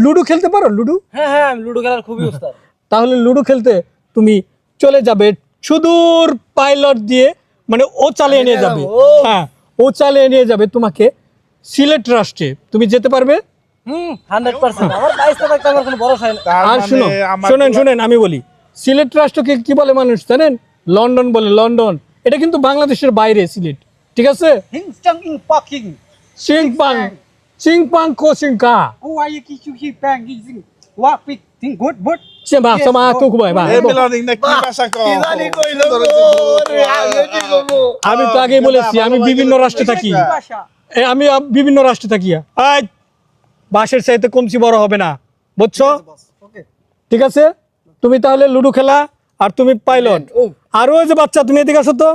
লুডো খেলতে পারো, লুডো, হ্যাঁ হ্যাঁ, আমি লুডো খেলার খুবই উস্তাদ। তাহলে লুডো খেলতে তুমি চলে যাবে সুদূর পাইলট দিয়ে, মানে ও চালিয়ে নিয়ে যাবে। হ্যাঁ, ও চালিয়ে নিয়ে যাবে তোমাকে সিলেট রাষ্ট্রে, তুমি যেতে পারবে। 100%। আমার 22 টাকা একটা আমার কোনো ভরসা নাই। তার আর মানে শুনো, আমার শোনেন পোলা- শোনেন, আমি বলি, সিলেট রাষ্ট্রকে কি বলে মানুষ জানেন? লন্ডন বলে, লন্ডন। এটা কিন্তু বাংলাদেশের বাইরে সিলেট, ঠিক আছে? হিং চাং ইং পাকিং। চিংপাং, চিংপাং কোচিংকা, ও আই কি কি কি প্যাং গিং ওয়া pick thing good good. Seva সমা তো খুবই বা। এই মিলনিং না কি ভাষা কও? কি জানি কইলো সুন্দর গো, হচ্ছে রে, আমি কি করবো? আমি তো আগেই বলেছি, আমি বিভিন্ন রাষ্ট্রে থাকি। ভাষা। আমি বিভিন্ন রাষ্ট্রে থাকি। আজ বাসের চাইতে কমছি বড় হবে না, বুঝছো? ওকে। ঠিক আছে, তুমি তাহলে লুডো খেলা, আর তুমি পাইলট। ও, আর ওই যে বাচ্চা, তুমি এদিকে আসো তো।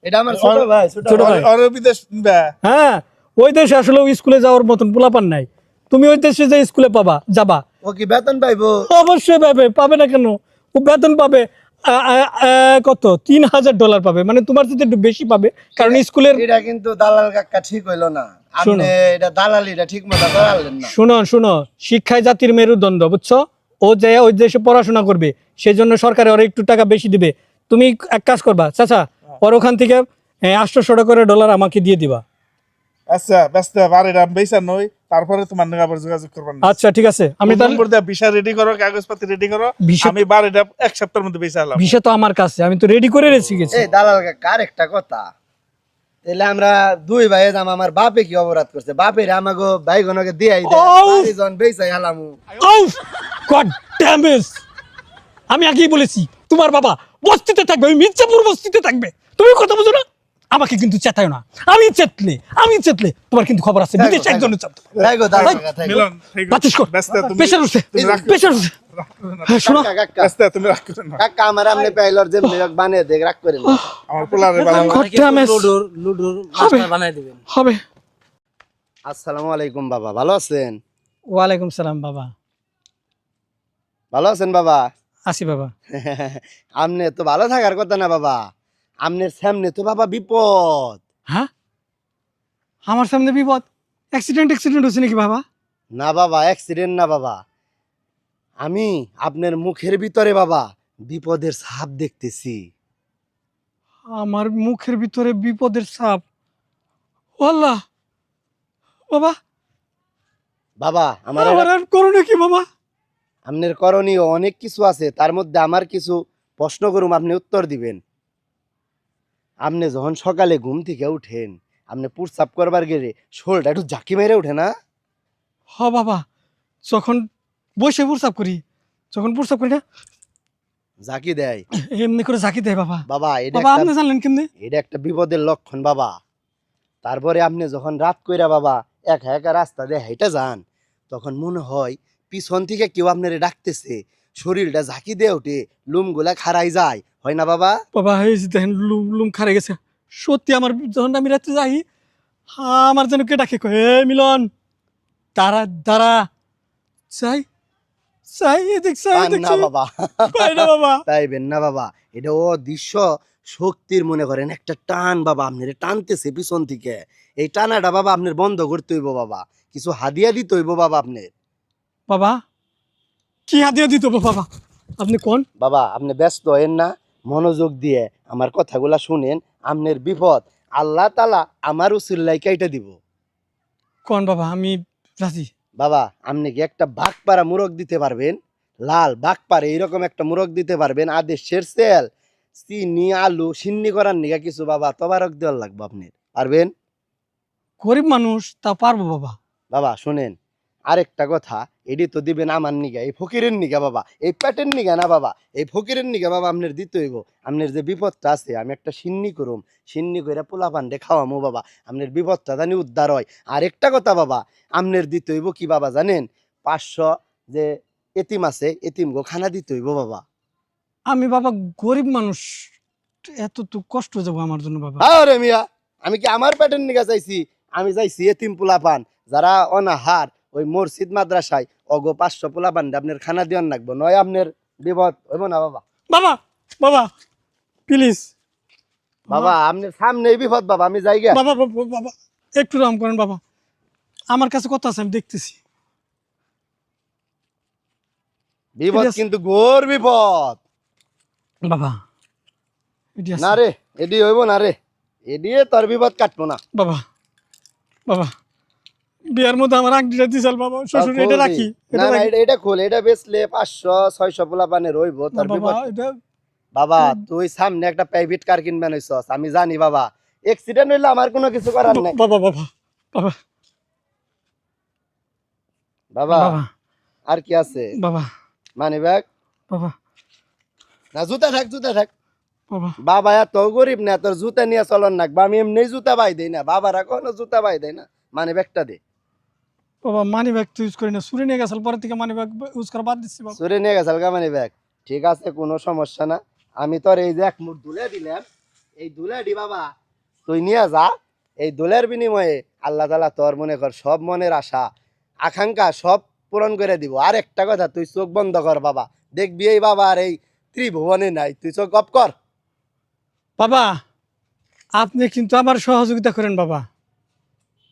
এটা আমার ছোট ভাই, ছোট ভাই। আর বিদেশ নিবা? হ্যাঁ, ওই দেশে আসলে স্কুলে যাওয়ার মতন পোলাপান নাই। তুমি ওই দেশে যে স্কুলে যাবা। ও কি বেতন পাইবো? অবশ্যই পাবে, পাবে না কেন? ও বেতন পাবে। কত $3,000 পাবে, মানে তোমার সাথে একটু বেশি পাবে, কারণ স্কুলের এটা কিন্তু দালাল কাকা ঠিক হইলো না, শোনো। আপনি এটা দালালিটা ঠিক মতো করালেন না। শুনো শুনো, শিক্ষায় জাতির মেরুদণ্ড, বুঝছো? ও যে ওই দেশে পড়াশোনা করবে, সেই জন্য সরকারে ওর একটু টাকা বেশি দিবে। তুমি এক কাজ করবা চাচা, ওর ওখান থেকে $800 আমাকে দিয়ে দিবা। আচ্ছা ব্যস্ত বাড়িটা বেচা নই, তারপরে তোমার নাকি আবার যোগাযোগ করবেন। আচ্ছা ঠিক আছে, আমি তাহলে নম্বর দিয়ে ভিসা রেডি করো, কাগজপত্র রেডি করো, ভিসা- আমি বাড়িটা 1 সপ্তাহের মধ্যে বেচা হলাম। ভিসা তো আমার কাছে, আমি তো রেডি করে রেখে গেছি। এই দালাল কাকা আরেকটা কথা, তাহলে আমরা দুই ভাই যাম, আমার বাপে কি অপরাধ করছে, বাপের আমাকে ভাই গনকে দিয়াই দে, আউ! বাড়ি জন বেচাই হালামু। আউফ! God damn it! আমি আগেই বলেছি তোমার বাবা বস্তিতে থাকবে, ওই মির্জাপুর বস্তিতে থাকবে। তুমি কথা বুঝো না, আমাকে কিন্তু চেতায় না। আমি চেতলে তোমার কিন্তু খবর আছে, বিদেশে একজনের চাপ। তাই গো দালাল কাকা, তাই গো। মিলন ঠিক আছে। বাতিস কর, ব্যস্ত তুমি, প্রেশার উঠছে, তুমি রাগ করো প্রেশার উঠছে। না। হ্যাঁ, শোনো, কাকা, কাকা, ব্যস্ত তুমি রাগ করো না। কাকা আমার আমনে পাইলর যে মেয়ক বানিয়ে দেখ, রাগ করেন না। আমার পোলারে ভালো God damn it! লুডুর হবে। মাস্টার বানাই দিবেন। হবে। আসসালামু আলাইকুম বাবা, ভালো আছেন? ওয়ালাইকুম সালাম বাবা। ভালো আছেন বাবা? আসি বাবা। আমনে তো ভালো থাকার কথা না বাবা, আমনের সামনে তো বাবা বিপদ। হ্যাঁ, আমার সামনে বিপদ? অ্যাক্সিডেন্ট হচ্ছে নাকি বাবা? না বাবা, অ্যাক্সিডেন্ট না বাবা, আমি আপনার মুখের ভিতরে বাবা বিপদের ছাপ দেখতেছি। আমার মুখের ভিতরে বিপদের ছাপ? ও আল্লাহ! বাবা, বাবা আমার আমার আর করোনা কি বাবা? আপনার করণীয় অনেক কিছু আছে, তার মধ্যে আমার কিছু প্রশ্ন করুম, আপনি উত্তর দিবেন। আপনি যখন সকালে ঘুম থেকে উঠেন, আপনি প্রস্রাব করবার গেলে শোলটা একটু ঝাঁকি মেরে উঠে না? হ বাবা, যখন বসে প্রস্রাব করি, না, ঝাঁকি দেয় এমনি করে ঝাঁকি দেয় বাবা। বাবা, এটা বাবা একটা আপনি জানলেন কেমনে? এটা একটা বিপদের লক্ষণ বাবা। তারপরে আপনি যখন রাত কইরা বাবা একা একা রাস্তা দিয়ে হেঁটে যান, তখন মনে হয় পিছন থেকে কেউ আপনারে ডাকতেছে, শরীরটা ঝাঁকি দিয়ে ওঠে, লুমগুলা খাড়াই যায়, হয় না বাবা? বাবা এই যে দেখেন লুম খারে গেছে। সত্যি আমার যখন আমি রাত্রে যাই, আমার যেন কে ডাকে, কয়, এ মিলন, দাঁড়া দাঁড়া, চাই চাই এদিক চাই পান এদিক না চাই। বাবা, পাই না বাবা। পাইবেন না বাবা, এটা অদৃশ্য শক্তির মনে করেন একটা টান বাবা, আপনার টানতেছে পিছন থেকে। এই টানাটা বাবা আপনার বন্ধ করতে হইব বাবা, কিছু হাদিয়া দিতে হইব বাবা আপনার। বাবা কি হাতিয়া দিত বাবা? আপনি কোন? বাবা আপনি ব্যস্ত হয়েন না, মনোযোগ দিয়ে আমার কথাগুলা শুনেন, আপনার বিপদ আল্লাহ তালা আমার উসিল্লাই কাইটা দিব। কোন বাবা, আমি রাজি। বাবা আপনি কি একটা বাঘপাড়া মুরগ দিতে পারবেন? লাল বাঘপাড়া এইরকম একটা মুরগ দিতে পারবেন? আদেশের সেল চিনি আলু সিন্নি করার নিকা কিছু বাবা তবারক দেওয়ার লাগবে, আপনি পারবেন? গরিব মানুষ, তা পারবো বাবা। বাবা শুনেন, আরেকটা কথা, এডি তো দিবেন আমার নিগা, এই ফকিরের নিগা বাবা, এই পেটের নিগা না বাবা, এই ফকিরের নিগা বাবা আপনার দিতে হইব। আপনার যে বিপদটা আছে, আমি একটা সিন্নি করুম, সিন্নি কইরা পোলা পান্ডে খাওয়ামো বাবা, আপনার বিপদটা জানি উদ্ধার হয়। আরেকটা কথা বাবা, আপনার দিতে হইব কি বাবা জানেন? 500 যে এতিম আছে, এতিম গো খানা দিতে হইব বাবা। আমি বাবা গরিব মানুষ, এত তো কষ্ট হয়ে যাবো আমার জন্য বাবা। আরে মিয়া, আমি কি আমার পেটের নিগা চাইছি? আমি চাইছি এতিম পোলা পান যারা অনাহার, ওই মসজিদ মাদ্রাসায় অগো 500 পোলা পান আপনার খানা দিওয়ান লাগবো, নয় আপনার বিপদ হইব না বাবা। বাবা বাবা প্লিজ বাবা আপনার সামনে বিপদ বাবা, আমি যাই গে। বাবা বাবা বাবা, একটু রাম করেন বাবা, আমার কাছে কত আছে আমি দেখতেছি। বিপদ ঠিক আছে। কিন্তু ঘোর বিপদ। বাবা এটি আছে। না রে, এডি হইব না রে, এডিয়ে তোর বিপদ কাটবো না। বাবা বাবা, বিয়ার মধ্যে আমার আংটিটা দিছাল বাবা, শ্বশুর খোল এটা দি। রাখি, না এটা না, রাখি। এটা খোল, এটা বেচলে 500-600 পোলা পানে রইব না তোর বাবা, বিপদ। এটা বাবা তুই সামনে একটা প্রাইভেট কার কিনবেন হইছস, আমি জানি বাবা, অ্যাক্সিডেন্ট হইলে আমার কোনো কিছু করার নাই। বাবা বাবা বাবা বাবা বাবা আর কি আছে? বাবা মানি ব্যাগ বাবা না, জুতা থাক, জুতা থাক। বাবা বাবা এত গরিব না, তোর জুতা নিয়ে চলন না, বা আমি এমনি জুতা বাই দেই না, বাবারা কোনো জুতা বাই দেয় না। মানি ব্যাগটা দে। বাবা মানি ব্যাগ তো ইউজ করি না, চুরি নিয়ে গেছাল, পরে থেকে মানি ব্যাগ ইউজ করা বাদ দিচ্ছি বাবা। চুরি নিয়ে গেছাল গা মানি ব্যাগ? ঠিক আছে, কোনো সমস্যা না, আমি তোর এই যে এক মুঠ ধুলে দিলাম, এই ধুলেটি বাবা তুই নিয়ে যা। এই ধুলের বিনিময়ে আল্লাহ তাআলা তোর মনে কর সব মনের আশা আকাঙ্ক্ষা সব পূরণ করে দিব। আর একটা কথা, তুই চোখ বন্ধ কর বাবা, দেখবি এই বাবা আর এই ত্রিভুবনে নাই, তুই চো গপ কর। বাবা আপনি কিন্তু আমার সহযোগিতা করেন বাবা।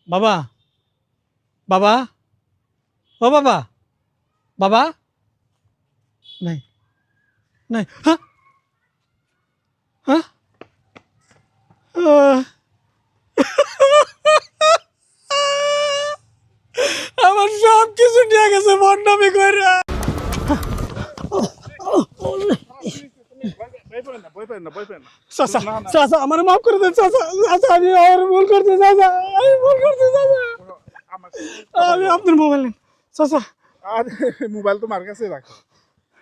বাবা বাবা ও বাবা বাবা নাই নাই হ্যাঁ হ্যাঁ আমার সব কিছু নিয়ে গেছে ভণ্ডামি করে। চাচা চাচা আমার মাফ করে দেন চাচা, চাচা আমি আর ভুল করতে চাচা, আমি ভুল করতে চাচা, আমি আপনার মোবাইল নেন চাচা। আর মোবাইল তোমার কাছে রাখো,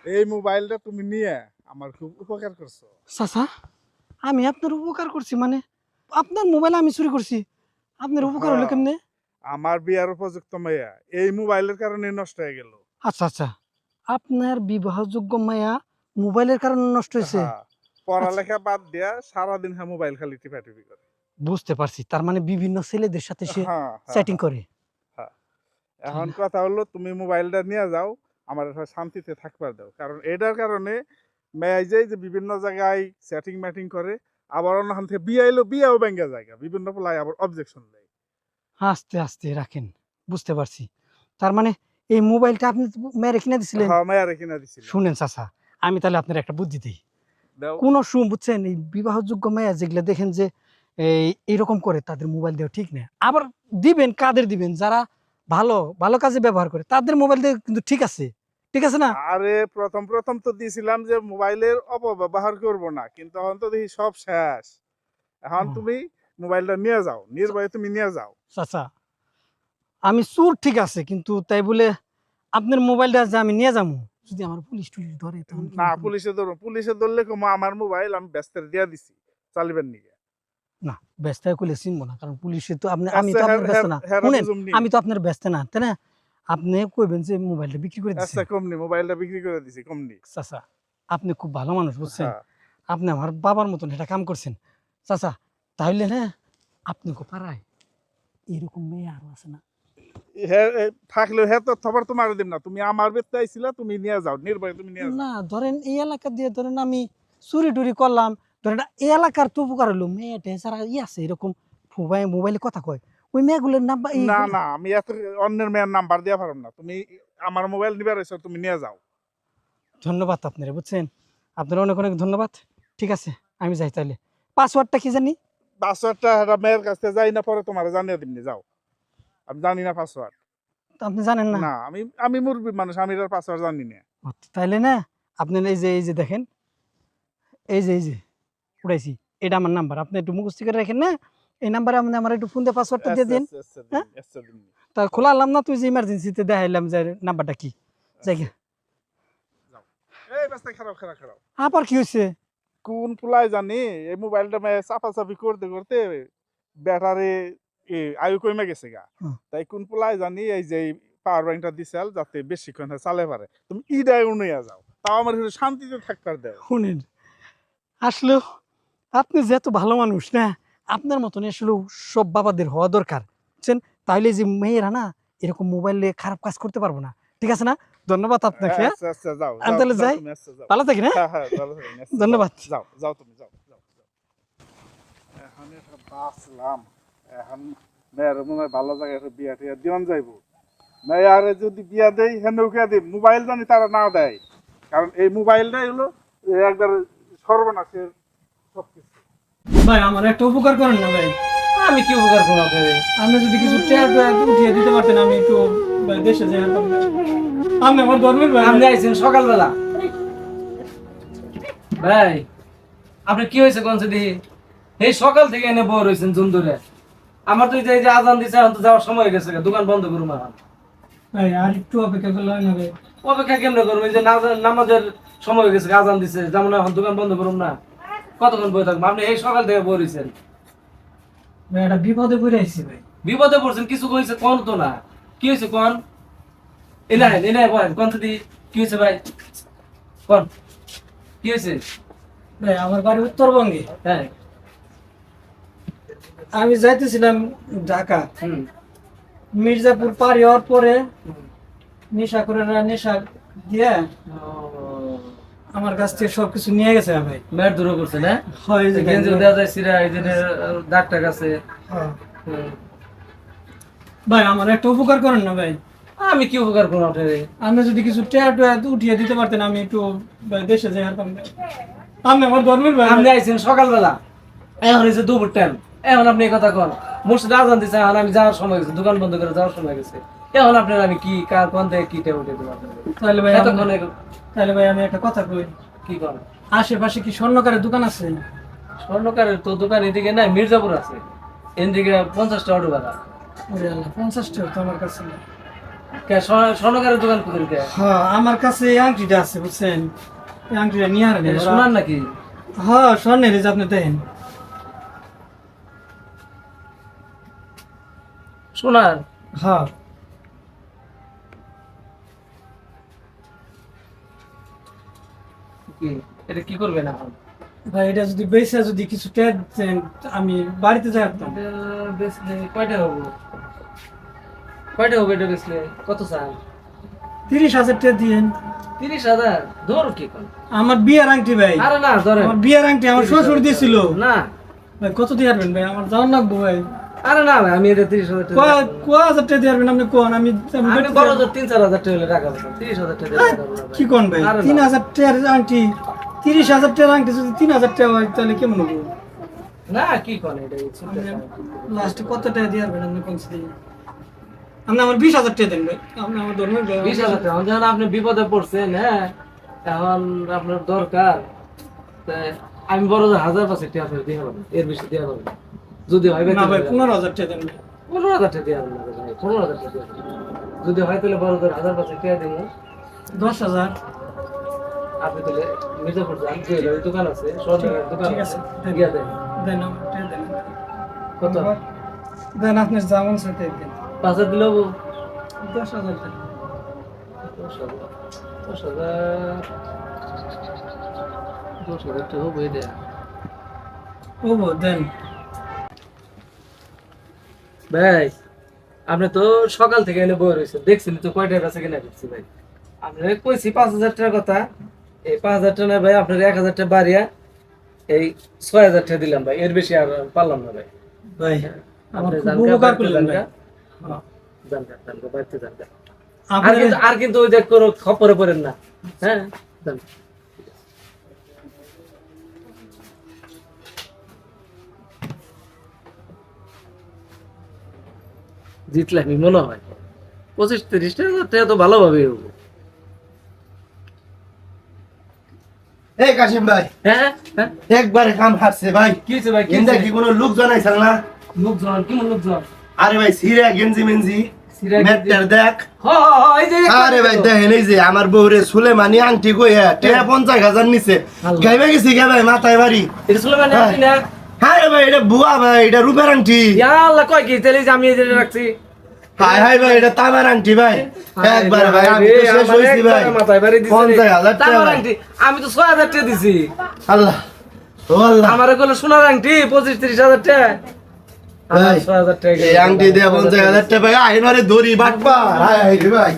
এই মোবাইলটা তুমি নিয়ে আমার খুব উপকার করছো। চাচা আমি আপনার উপকার করছি মানে আপনার মোবাইল আমি চুরি করছি, আপনার উপকার হলো কেমনে? আমার বিয়ার উপযুক্ত মেয়া এই মোবাইলের কারণে নষ্ট হয়ে গেল। আচ্ছা আচ্ছা আপনার বিবাহযোগ্য মায়া মোবাইলের কারণে নষ্ট হয়েছে। পড়ালেখা বাদ দিয়া সারাদিন হ্যাঁ মোবাইল খালি টিপাটিপি করে। বুঝতে পারছি, তার মানে বিভিন্ন ছেলেদের সাথে সে হ্যাঁ, হ্যাঁ, চ্যাটিং করে। এখন কথা হলো তুমি মোবাইলটা নিয়ে যাও, আমার একটা শান্তিতে থাকবার দাও, কারণ এটার কারণে মেয়ে যে বিভিন্ন জায়গায় চ্যাটিং ম্যাটিং করে, আবার অন্যখান থেকে বিয়ে এলো, বিয়েও ব্যাঙ্গা জায়গা বিভিন্ন প্লাই আবার অবজেকশন দেয়। আস্তে আস্তে রাখেন, বুঝতে পারছি। তার মানে এই মোবাইলটা আপনি মেরে কিনে দিছিলেন? হ্যাঁ মেয়ারে কিনা দিছিল। শুনেন চাচা আমি তাহলে আপনার একটা বুদ্ধি দিই। দাও। কোন বুঝছেন এই বিবাহযোগ্য মেয়া যেগুলো দেখেন যে এইরকম করে তাদের মোবাইল দেওয়া ঠিক না। আবার দিবেন কাদের দিবেন, যারা ভালো ভালো কাজে ব্যবহার করে তাদের মোবাইল দিয়ে কিন্তু ঠিক আছে, ঠিক আছে না? আরে প্রথম প্রথম তো দিয়েছিলাম যে মোবাইলের অপব্যবহার করব না, কিন্তু এখন তো দেখি সব শেষ। এখন তুমি মোবাইলটা নিয়ে যাও, নির্ভয়ে তুমি নিয়ে যাও। চাচা আমি চোর ঠিক আছে, কিন্তু তাই বলে আপনার মোবাইলটা যে আমি নিয়ে যাবো, যদি আমার পুলিশ টুলিশ ধরে তখন কি না করবো? পুলিশে ধরলে কমো আমার মোবাইল আমি ব্যস্তের দিয়া দিছি চালিবেন নিয়ে। না ব্যস্ত করলে চিনবো না, কারণ পুলিশে তো আপনি আমি তো আপনার ব্যস্ত না। শুনেন আমি তো আপনার ব্যস্ত না, তাই না? আপনি কইবেন যে মোবাইলটা বিক্রি করে দিচ্ছেন। আচ্ছা কমনি মোবাইলটা বিক্রি করে দিছি কমনি। চাচা আপনি খুব ভালো মানুষ বুঝছেন, হ্যাঁ। আপনি আমার বাবার মতন এটা কাম করছেন চাচা। তাহলে না আপনি কো পারায় এরকম মেয়ে আরো আছে না? থাকলে হ্যাঁ তো খবর তোমার দিন না, তুমি আমার বেতে আইছিলা, তুমি নিয়ে যাও নির্ভয়ে তুমি নিয়ে যাও। না ধরেন এই এলাকা দিয়ে ধরেন আমি চুরি টুরি করলাম, ধরেন এই এলাকার তো উপকার হলো, মেয়েটা যারা আছে এরকম মোবাইলে কথা কয়, ওই মেয়েগুলোর নাম্বার না না আমি এত অন্যের মেয়ের নাম্বার দিয়া পারব না, তুমি আমার মোবাইল নিবার হইছো তুমি নিয়ে যাও। ধন্যবাদ আপনারা, বুঝছেন আপনার অনেক অনেক ধন্যবাদ। ঠিক আছে আমি যাই, তাহলে পাসওয়ার্ডটা কি জানি? পাসওয়ার্ডটা একটা মেয়ের কাছে যাই না, পরে তোমার জানিয়ে দিমনি যাও। আমি জানি না পাসওয়ার্ড। আপনি জানেন না? না আমি আমি মুরব্বী মানুষ, আমি এটার পাসওয়ার্ড জানি না। তাইলে না আপনি এই যে দেখেন, এই যে উঠাইছি, এটা আমার নাম্বার, আপনি একটু মুখস্থ করে রাখেন না। এই নাম্বারে আপনি আমার একটু ফোন দিয়ে পাসওয়ার্ডটা দিয়ে দিন। হ্যাঁ? তা খোলা আনলাম না, তুই যে ইমার্জেন্সিতে দেখাইলাম যে নাম্বারটা কি জায়গা। এই ব্যস্ত খারাপ খারাপ খারাপ আবার কি হয়েছে? কোন পুলাই জানি এই মোবাইলটা চাপাচাপি করতে করতে ব্যাটারি আয়ু কমে গেছে গা। হুম। তাই কোন পুলাই জানি এই যে পাওয়ার ব্যাংকটা দিছাল যাতে বেশিক্ষণ চালে পারে, তুমি ইডাই উনিয়া যাও, তাও আমার একটু শান্তিতে থাকতে দেও। শুনেন আসলে আপনি যেহেতু ভালো মানুষ না, আপনার মতন আসলে সব বাবাদের হওয়া দরকার, বুঝছেন? তাহলে যে মেয়েরা না এরকম মোবাইলে খারাপ কাজ করতে পারবো না, ঠিক আছে না? ধন্যবাদ আপনাকে। আচ্ছা আচ্ছা যাও আমি তাহলে যাই, তুমি আচ্ছা যাও। ভালো থাকেন। হ্যাঁ হ্যাঁ হ্যাঁ ভালো থাকেন, আচ্ছা, ধন্যবাদ। যাও যাও তুমি যাও যাও যাও। এখন এটা বাঁচলাম, এখন মেয়ের মনে হয় ভালো জায়গায় একটা বিয়া টিয়া দিওয়ান যাইবো। মেয়ারে যদি বিয়া দেয় হ্যাঁ নৌকা দিই, মোবাইল জানি তারা না দেয়, কারণ এই মোবাইলটাই হলো একবার সর্বনাশের সবকিছু। ভাই আমার একটা উপকার করেন না ভাই। আমি কি উপকার করবো? আপনি যদি কিছু উঠিয়ে দিতে পারতেন, আমি একটু দেশে যাই। আপনি আমার ধর্মের ভাই। আপনি আইছেন সকালবেলা। ভাই আপনি কি হয়েছে কোন যদি এই সকাল থেকে এনে বড় হয়েছেন জুন ধরে? আমার তো এই যে আজান দিছে, এখন তো যাওয়ার সময় হয়ে গেছে, দোকান বন্ধ করুন। ভাই আর একটু অপেক্ষা করলে হয় না ভাই? অপেক্ষা কেমনে করবো? এই যে নামাজের সময় হয়ে গেছে, আজান দিছে, যেমন এখন দোকান বন্ধ করুন না, কতক্ষণ বসে থাকবো? আপনি এই সকাল থেকে বড় হয়েছেন। ভাই একটা বিপদে পড়ে আইছি ভাই। বিপদে পড়ছেন? কিছু কইছে কোন তো না, কি হয়েছে কোন? এনাই বলেন কোন যদি কি হয়েছে ভাই, কোন কি হয়েছে? ভাই আমার বাড়ি উত্তরবঙ্গে। হ্যাঁ। আমি যাইতেছিলাম ঢাকা, হুম। মির্জাপুর পার হওয়ার পরে নেশা করে নেশা দিয়ে আমার কাছ থেকে সবকিছু নিয়ে গেছে ভাই। ম্যাট দূর করছে না হয় এই যে গেঞ্জি দেওয়া যায় সিরা এই যে দাগ টাগ আছে হ্যাঁ। ভাই আমার একটা উপকার করেন না ভাই, আমি কি উপকার করবো আপনার আপনি যদি কিছু টেয়া টেয়া উঠিয়ে দিতে পারতেন আমি একটু ভাই দেশে যাই হারতাম ভাই। আপনি আমার ধর্মের ভাই। আপনি আইছেন সকালবেলা এখন হয়েছে দুপুর টাইম এখন আপনি এই কথা কন মসজিদে আজান দিচ্ছে এখন আমি যাওয়ার সময় গেছে দোকান বন্ধ করে যাওয়ার সময় গেছে এখন আপনার আমি কি কার কোন থেকে কি টেবিল দিতে পারবেন তাহলে ভাই এতক্ষণে তাহলে ভাই আমি একটা কথা কই, কি করেন আশেপাশে কি স্বর্ণকারের দোকান আছে? স্বর্ণকারের তো দোকান এদিকে নাই মির্জাপুর আছে এদিকে 50টা অটো ভাড়া ওরে আল্লাহ, 50 টাকা তো আমার কাছে নেই। স্বর্ণকারের দোকান কোথায় হ্যাঁ আমার কাছে এই আংটিটা আছে বুঝছেন, এই আংটিটা নিয়ে আর শোনার নাকি হ্যাঁ স্বর্ণের এই যে আপনি দেখেন। শোনার হ্যাঁ কি এটা কি করবেন এখন ভাই এটা যদি বেচে যদি কিছু টের দেন আমি বাড়িতে যাই আসতাম। এটা বেচলে কয়টা হবে কয়টা হবে এটা বেচলে কত চান 30,000 টাকা দিয়েন। 30,000 ধর কি কোন আমার বিয়ের আংটি ভাই, আরে না ধরে আমার বিয়ের আংটি আমার শ্বশুর দিয়েছিল। না ভাই কত দিয়ে আসবেন ভাই, আমার যাওয়ার লাগবো ভাই। আরে না ভাই আমি এটা 30,000 টাকা কয় হাজার টাকা দিয়ে আসবেন আপনি কোন, আমি আমি বাড়িতে বড় যাই। জোর 3-4 হাজার টাকা হলে টাকা পাবো 30,000 টাকা দিয়ে টাকা পাবো না ভাই। কি কোন ভাই, আরে না। 3,000 টাকার আংটি, 30,000 টাকার আংটি যদি 3,000 টাকা হয় তাহলে কেমন হবো? না কি কোন এটা লাস্টে কত টাকা দিয়ে আসবেন আপনি কোন দিন? আপনি আমার 20,000 টাকা দেন ভাই, আপনি আমার ধর্মের ভাই। 20,000 টাকা যখন আপনি বিপদে পড়ছেন হ্যাঁ এখন আপনার দরকার তাই আমি বড় জোর 1,000 টাকা আপনার দিয়ে পাবো এর বেশি দিয়ে পাবো না। যদি হয় না ভাই 15,000 টাকা দেন ভাই। 15,000 টাকা দিয়ে পাবো না ভাই 15,000 টাকা দিয়ে পাবো না। যদি হয় তাহলে বড় জোর 1,000 টাকা দেবো 10,000 আপনি তাহলে মির্জাপুর যান জুয়েলারি দোকান আছে স্বর্ণের দোকান ঠিক আছে আছে গিয়া দেন দেন আমার টাকা দেন। কত দেন আপনার যেমন সাথে দেন 5,000 দিলেও 10,000 টাকা। 10,000 টাকা হবে এটা ও বো দেন। ভাই আপনি তো সকাল থেকে এনে বই রয়েছেন দেখছেন তো কয়টা বেচা কিনা করছি ভাই আপনার কইছি 5,000 টাকার কথা এই 5,000 টাকা না ভাই আপনার 1,000 টাকা বাড়িয়া এই 6,000 টাকা দিলাম ভাই এর বেশি আর পারলাম না ভাই ভাই আমার আপনি খুব জানকা উপকার বাড়তে করলেন ভাই। জানকা হ্যাঁ। জানকা বাড়তে জানকা আপনি আর কিন্তু ওই যে কোনো খপরে পড়েন না হ্যাঁ জানকা জিতলামই মনে হয় 25-30 টাকা তো ভালোভাবে হবো এই কাশিম ভাই হ্যাঁ হ্যাঁ একবারে কাম হারছে ভাই। কি হয়েছে ভাই কি এন্দা হয়েছে? কি কোনো লোক জানাইছাল না? লোকজন কি লোকজন আরে ভাই সিরা গেঞ্জি মেঞ্জি সিরা গেঞ্জি। মেটটার দেখ। এই যে আরে ভাই দেখেন এই যে আমার বউরে সুলেমানি আংটি কইয়া টেয়া 50,000 নিছে। আল্লাহ। গাইবে গেছি গে ভাই মাথায় বাড়ি। এটা শুনলে মানে আপনি না হ্যাঁ রে ভাই এটা বুয়া ভাই এটা রূপের আংটি। ইয়া আল্লাহ কয় কি তাহলে যে আমি এই যে রাখছি হাই হাই ভাই এটা তামার আংটি ভাই। হায় একবার রে, ভাই আমি তো শেষ আমার হইছি ভাই। একবারে মাথায় বাড়ি দিছে রে। 50,000 টাকা তামার ভাই। আংটি, আমি তো 6,000 টাকা দিছি আল্লাহ ও আল্লাহ আমার কইলো সোনার আংটি 25-30 হাজার টাকা ভাই 6,000 টাকা এই আংটি দিয়ে 50,000 টাকা ভাই আইনারে দড়ি বাটপা হাই হাই রে ভাই।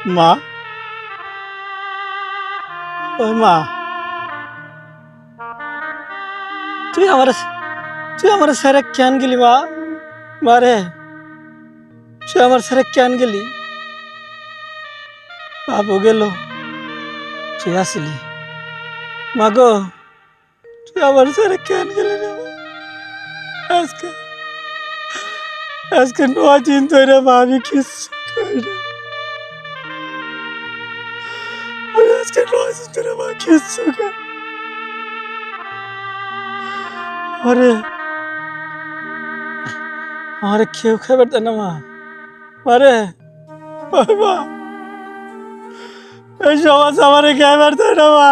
মা, ওই মা, তুই আমার ছেড়ে কেন গেলি মা? মারে, তুই আমার ছেড়ে কেন গেলি? বাবু গেল, তুই আসিলি। মা গো, তুই আমার ছেড়ে কেন গেলি রে মা? আজকে আজকে 9 দিন ধরে মা আমি কিচ্ছু খাই না। আজকে 9 দিন ধরে মা কিচ্ছু খাই। আমারে কেউ খাবার দেয় না মা। মারে, মা, এই সমাজ আমারে খাবার দেয় না মা।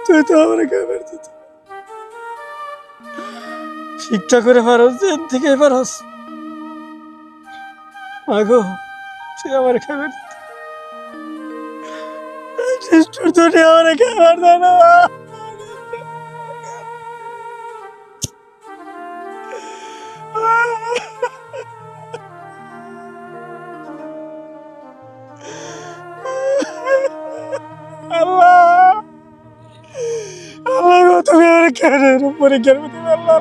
তুই তো আমারে খাবার দিত। শিক্ষা করে পারস, দিন থেকে পারস। মা গো, তুই আমার খাবার দিত। তুই আমারে খাবার দেয় না মা। আল্লাহ, আল্লাহ গো, তুমি আমার কেন পরীক্ষার মধ্যে আল্লাহ,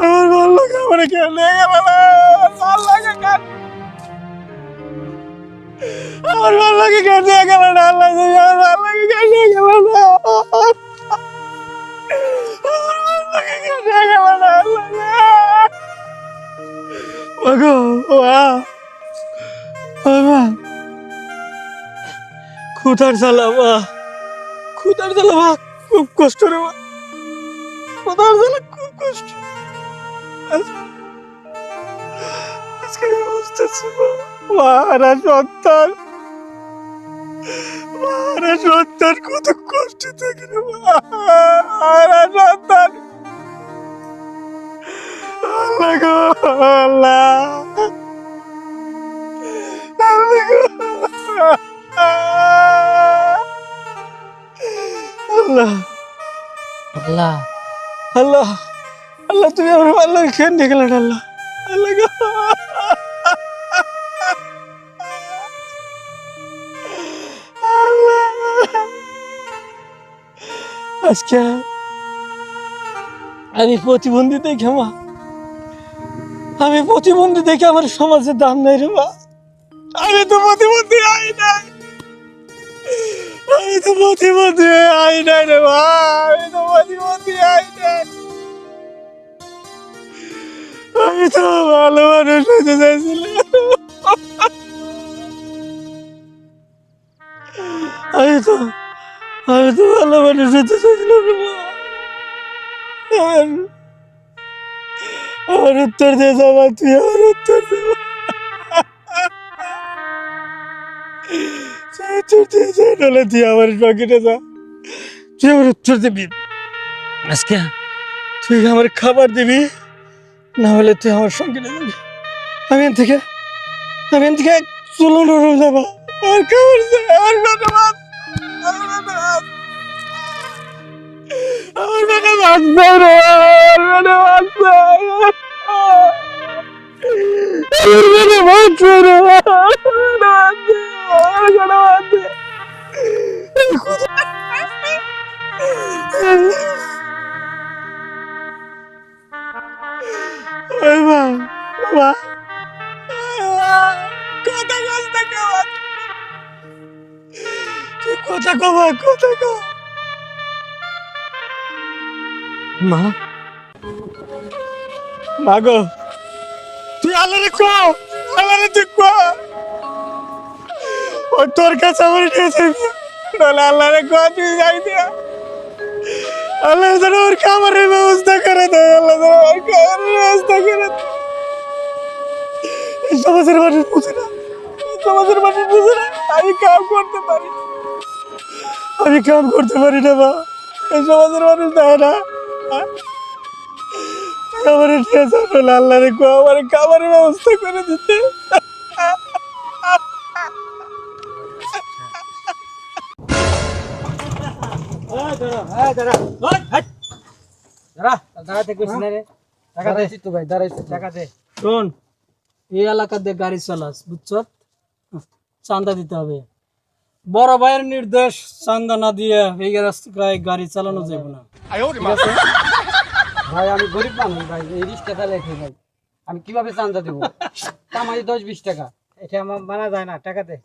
আমার ভালো লাগে, আমার কেন নিয়ে গেল না? ভালো লাগে কেন? আমার ভালো লাগে কেন নিয়ে গেল না? আল্লাহ, আমার ভালো লাগে কেন নিয়ে গেল না? আমার ভালো লাগে কেন নিয়ে গেল না? আল্লাহ গো, মা, খুদার জ্বালা মা, খুদার জ্বালা মা, খুব কষ্ট রে মা, খুদার জ্বালা খুব কষ্ট। আজকে বুঝতেছি মারা সন্তান, মারা সন্তান কত কষ্ট থাকে রে মা, মারা সন্তান। আল্লাহ গো, আল্লাহ, আল্লাহ গো, আল্লাহ, আল্লাহ, আল্লাহ, আল্লাহ, তুমি আমার ভালো খেয়ে নিয়ে গেলেন আল্লাহ, আল্লাহ গো, আল্লাহ। আজকে আমি প্রতিবন্ধী দেখে মা, আমি প্রতিবন্ধী দেখে আমার সমাজে দাম নাই রে মা। আমি তো প্রতিবন্ধী আই নাই, আমি তো প্রতিবন্ধী আই নাই রে মা, আমি তো প্রতিবন্ধী আই নাই। আমি তো ভালো মানুষ হতে চাইছিলাম, আমি তো ভালো মানুষ হতে চাইছিলাম রে মা। আমার উত্তর দিয়ে যাবা, তুই আমার উত্তর দেবা, উত্তর দিয়ে যা, নাহলে তুই আমার পকেটে যা, তুই আমার উত্তর দিবি। আজকে তুই আমার খাবার দিবি, না হলে তুই আমার সঙ্গে যাবি। আমি এখান থেকে চুলো নরম যাবা, আমার খাবার চাই, আমার পেটে ভাত, আমার পেটে ভাত চাই রে, আমার পেটে ভাত চাই, আমার পেটে ভাত চাই রে, আমার পেটে ভাত চাই, আমার পেটে ভাত চাই। ওই মা, মা, কথা কস না কেমন? তুই কথা কমা, কথা কম। মা, মা গো, তুই আল্লাহরে কো, আল্লাহরে তুই কো, ও তোর কাছে আমার নিয়ে যাবি, নাহলে আল্লাহরে কো তুই যাই দিয়া, আল্লাহ যেন ওর খাবারের ব্যবস্থা করে দেয়, আল্লাহ যেন ওর খাবারের ব্যবস্থা করে দেয়। এই সমাজের মানুষ বুঝে না, এই সমাজের মানুষ বুঝে না, আমি কাম করতে পারি না মা, এই সমাজের মানুষ দেয় না। আমার নিয়ে যাবো, আল্লাহরে কো আমার খাবারের ব্যবস্থা করে দিতে। দাঁড়াতে কইছি না রে, টাকা দে তো ভাই, দাঁড়াইছি টাকা দে। শোন, এই এলাকা দিয়ে গাড়ি চালাস বুঝছ, চান্দা দিতে হবে। বড় ভাইয়ের নির্দেশ, চান্দা না দিয়ে এই রাস্তায় গাড়ি চালানো যাবে না। ঠিক আছে? ভাই আমি গরিব মানুষ ভাই, এই রিক্সা চালাই খাই ভাই, আমি কিভাবে চান্দা দেবো? কামাই 10-20 টাকা, এটা আমার মানা যায় না, টাকা দে।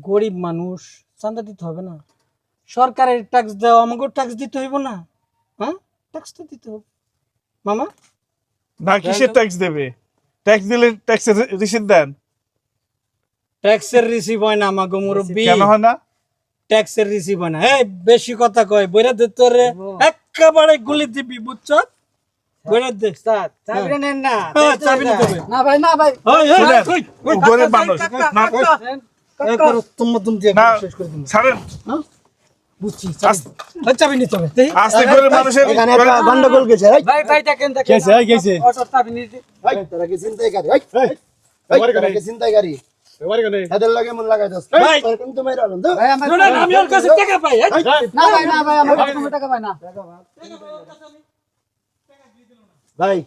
গরিব মানুষ, চান্দা দিতে হবে না? সরকারের ট্যাক্স দেওয়া, আমাকে ট্যাক্স দিতে হইব না? হ্যাঁ, ট্যাক্স তো দিতে হবে মামা। না কিসের ট্যাক্স দেবে? ট্যাক্স দিলে ট্যাক্সের রিসিট দেন। ট্যাক্সের রিসিভ হয় না আমাকে মুরব্বী, কেন হয় না? ট্যাক্সের রিসিভ হয় না। এই বেশি কথা কয়, বইরা দে তোরে একেবারে গুলি দিবি বুঝছ, বইরা দে। স্যার চাবি নেন না। হ্যাঁ, চাবি নিতে হবে। না ভাই, না ভাই, ওই, ওই, শুনেন, ওই, ও গরিব মানুষ। না, একবার তুম দিয়ে না, শেষ করে দিন। ছাড়েন। বুঝছি, চাবি নিতে হবে। দেখি। আজকে গরিব মানুষের এখানে একটা গন্ডগোল গেছে। এই, ভাই ভাই দেখেন দেখেন, গেছে, এই গেছে। অটোর চাবি নিয়ে এই, তোরা কি ছিনতাইকারী? এই, তোরা কি ছিনতাইকারী? এদের লাগে মন লাগাইছস। ভাই। তোর কিন্তু মাইরা হলাম তো। ভাই আমার শোনেন, আমি ওর কাছে টাকা পাই। এই, না ভাই, না ভাই, আমার কাছে কোনো টাকা পাই না। ভাই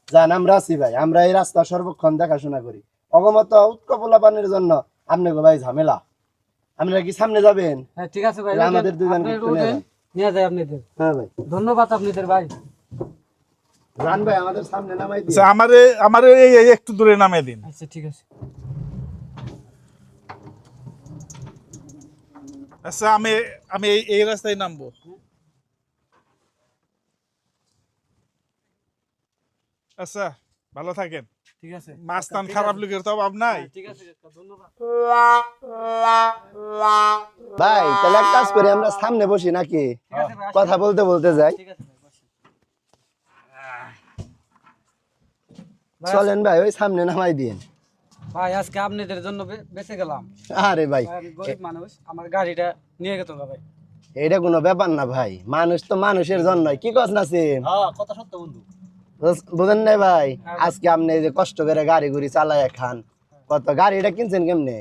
জান, আমরা আছি ভাই, আমরা এই রাস্তা সর্বক্ষণ দেখাশোনা করি। অগমত উৎকপলা পানির জন্য আপনাকে ভাই ঝামেলা। আপনারা কি সামনে যাবেন? হ্যাঁ ঠিক আছে ভাই, তাহলে আমাদের দুজন আপনি একটু নিয়ে উঠেন, যান। নিয়ে যায় আপনাদের। হ্যাঁ ভাই, ধন্যবাদ আপনাদের ভাই। জান ভাই আমাদের সামনে নামাই দিন। আচ্ছা, আমারে এই একটু দূরে নামিয়ে দিন। আচ্ছা ঠিক আছে। আচ্ছা, আমি এই রাস্তায় নামবো। আচ্ছা, ভালো থাকেন। ঠিক আছে, মাস্তান খারাপ লোকের তো অভাব নাই। ঠিক আছে, ধন্যবাদ। ভাই তাহলে এক কাজ করি, আমরা সামনে বসি নাকি? ঠিক আছে ভাই, কথা বলতে বলতে যাই। ঠিক আছে ভাই, বসেন। চলেন ভাই, ওই সামনে নামাই দিন। ভাই আজকে আপনাদের জন্য বেঁচে গেলাম। আরে ভাই, ভাই, আমি গরিব মানুষ, আমার গাড়িটা নিয়ে গেত না ভাই। এটা কোনো ব্যাপার না ভাই, মানুষ তো মানুষের জন্যই। কি কস না সিম? কথা সত্য বন্ধু। বুঝেন নাই ভাই, আজকে আপনি এই যে কষ্ট করে গাড়ি গুড়ি চালায় খান, কত গাড়িটা কিনছেন কেমনে?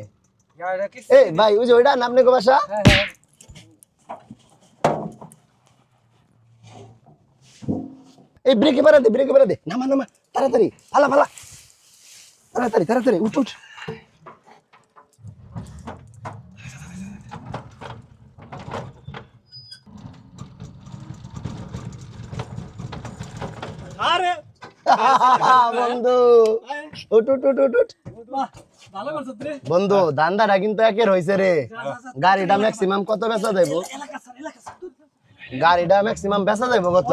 গাড়িটা কি? এই ভাই, ওই যে ওইটা না আপনি গো বাসা? হ্যাঁ হ্যাঁ। এই ব্রেকে পারা দে, ব্রেকে পারা দে, নামা নামা, তাড়াতাড়ি ফালা ফালা, তাড়াতাড়ি তাড়াতাড়ি উঠ উঠ। আরে বন্ধু উঠ উঠ উঠ উঠ উঠ। বাহ, ভালো করছো রে। বন্ধু দান্দাটা কিন্তু একের হয়েছে রে। গাড়িটা ম্যাক্সিমাম কত বেচা যাইব? এলাকা স্যার, এলাকা স্যার। গাড়িটা ম্যাক্সিমাম বেচা যাইব কত?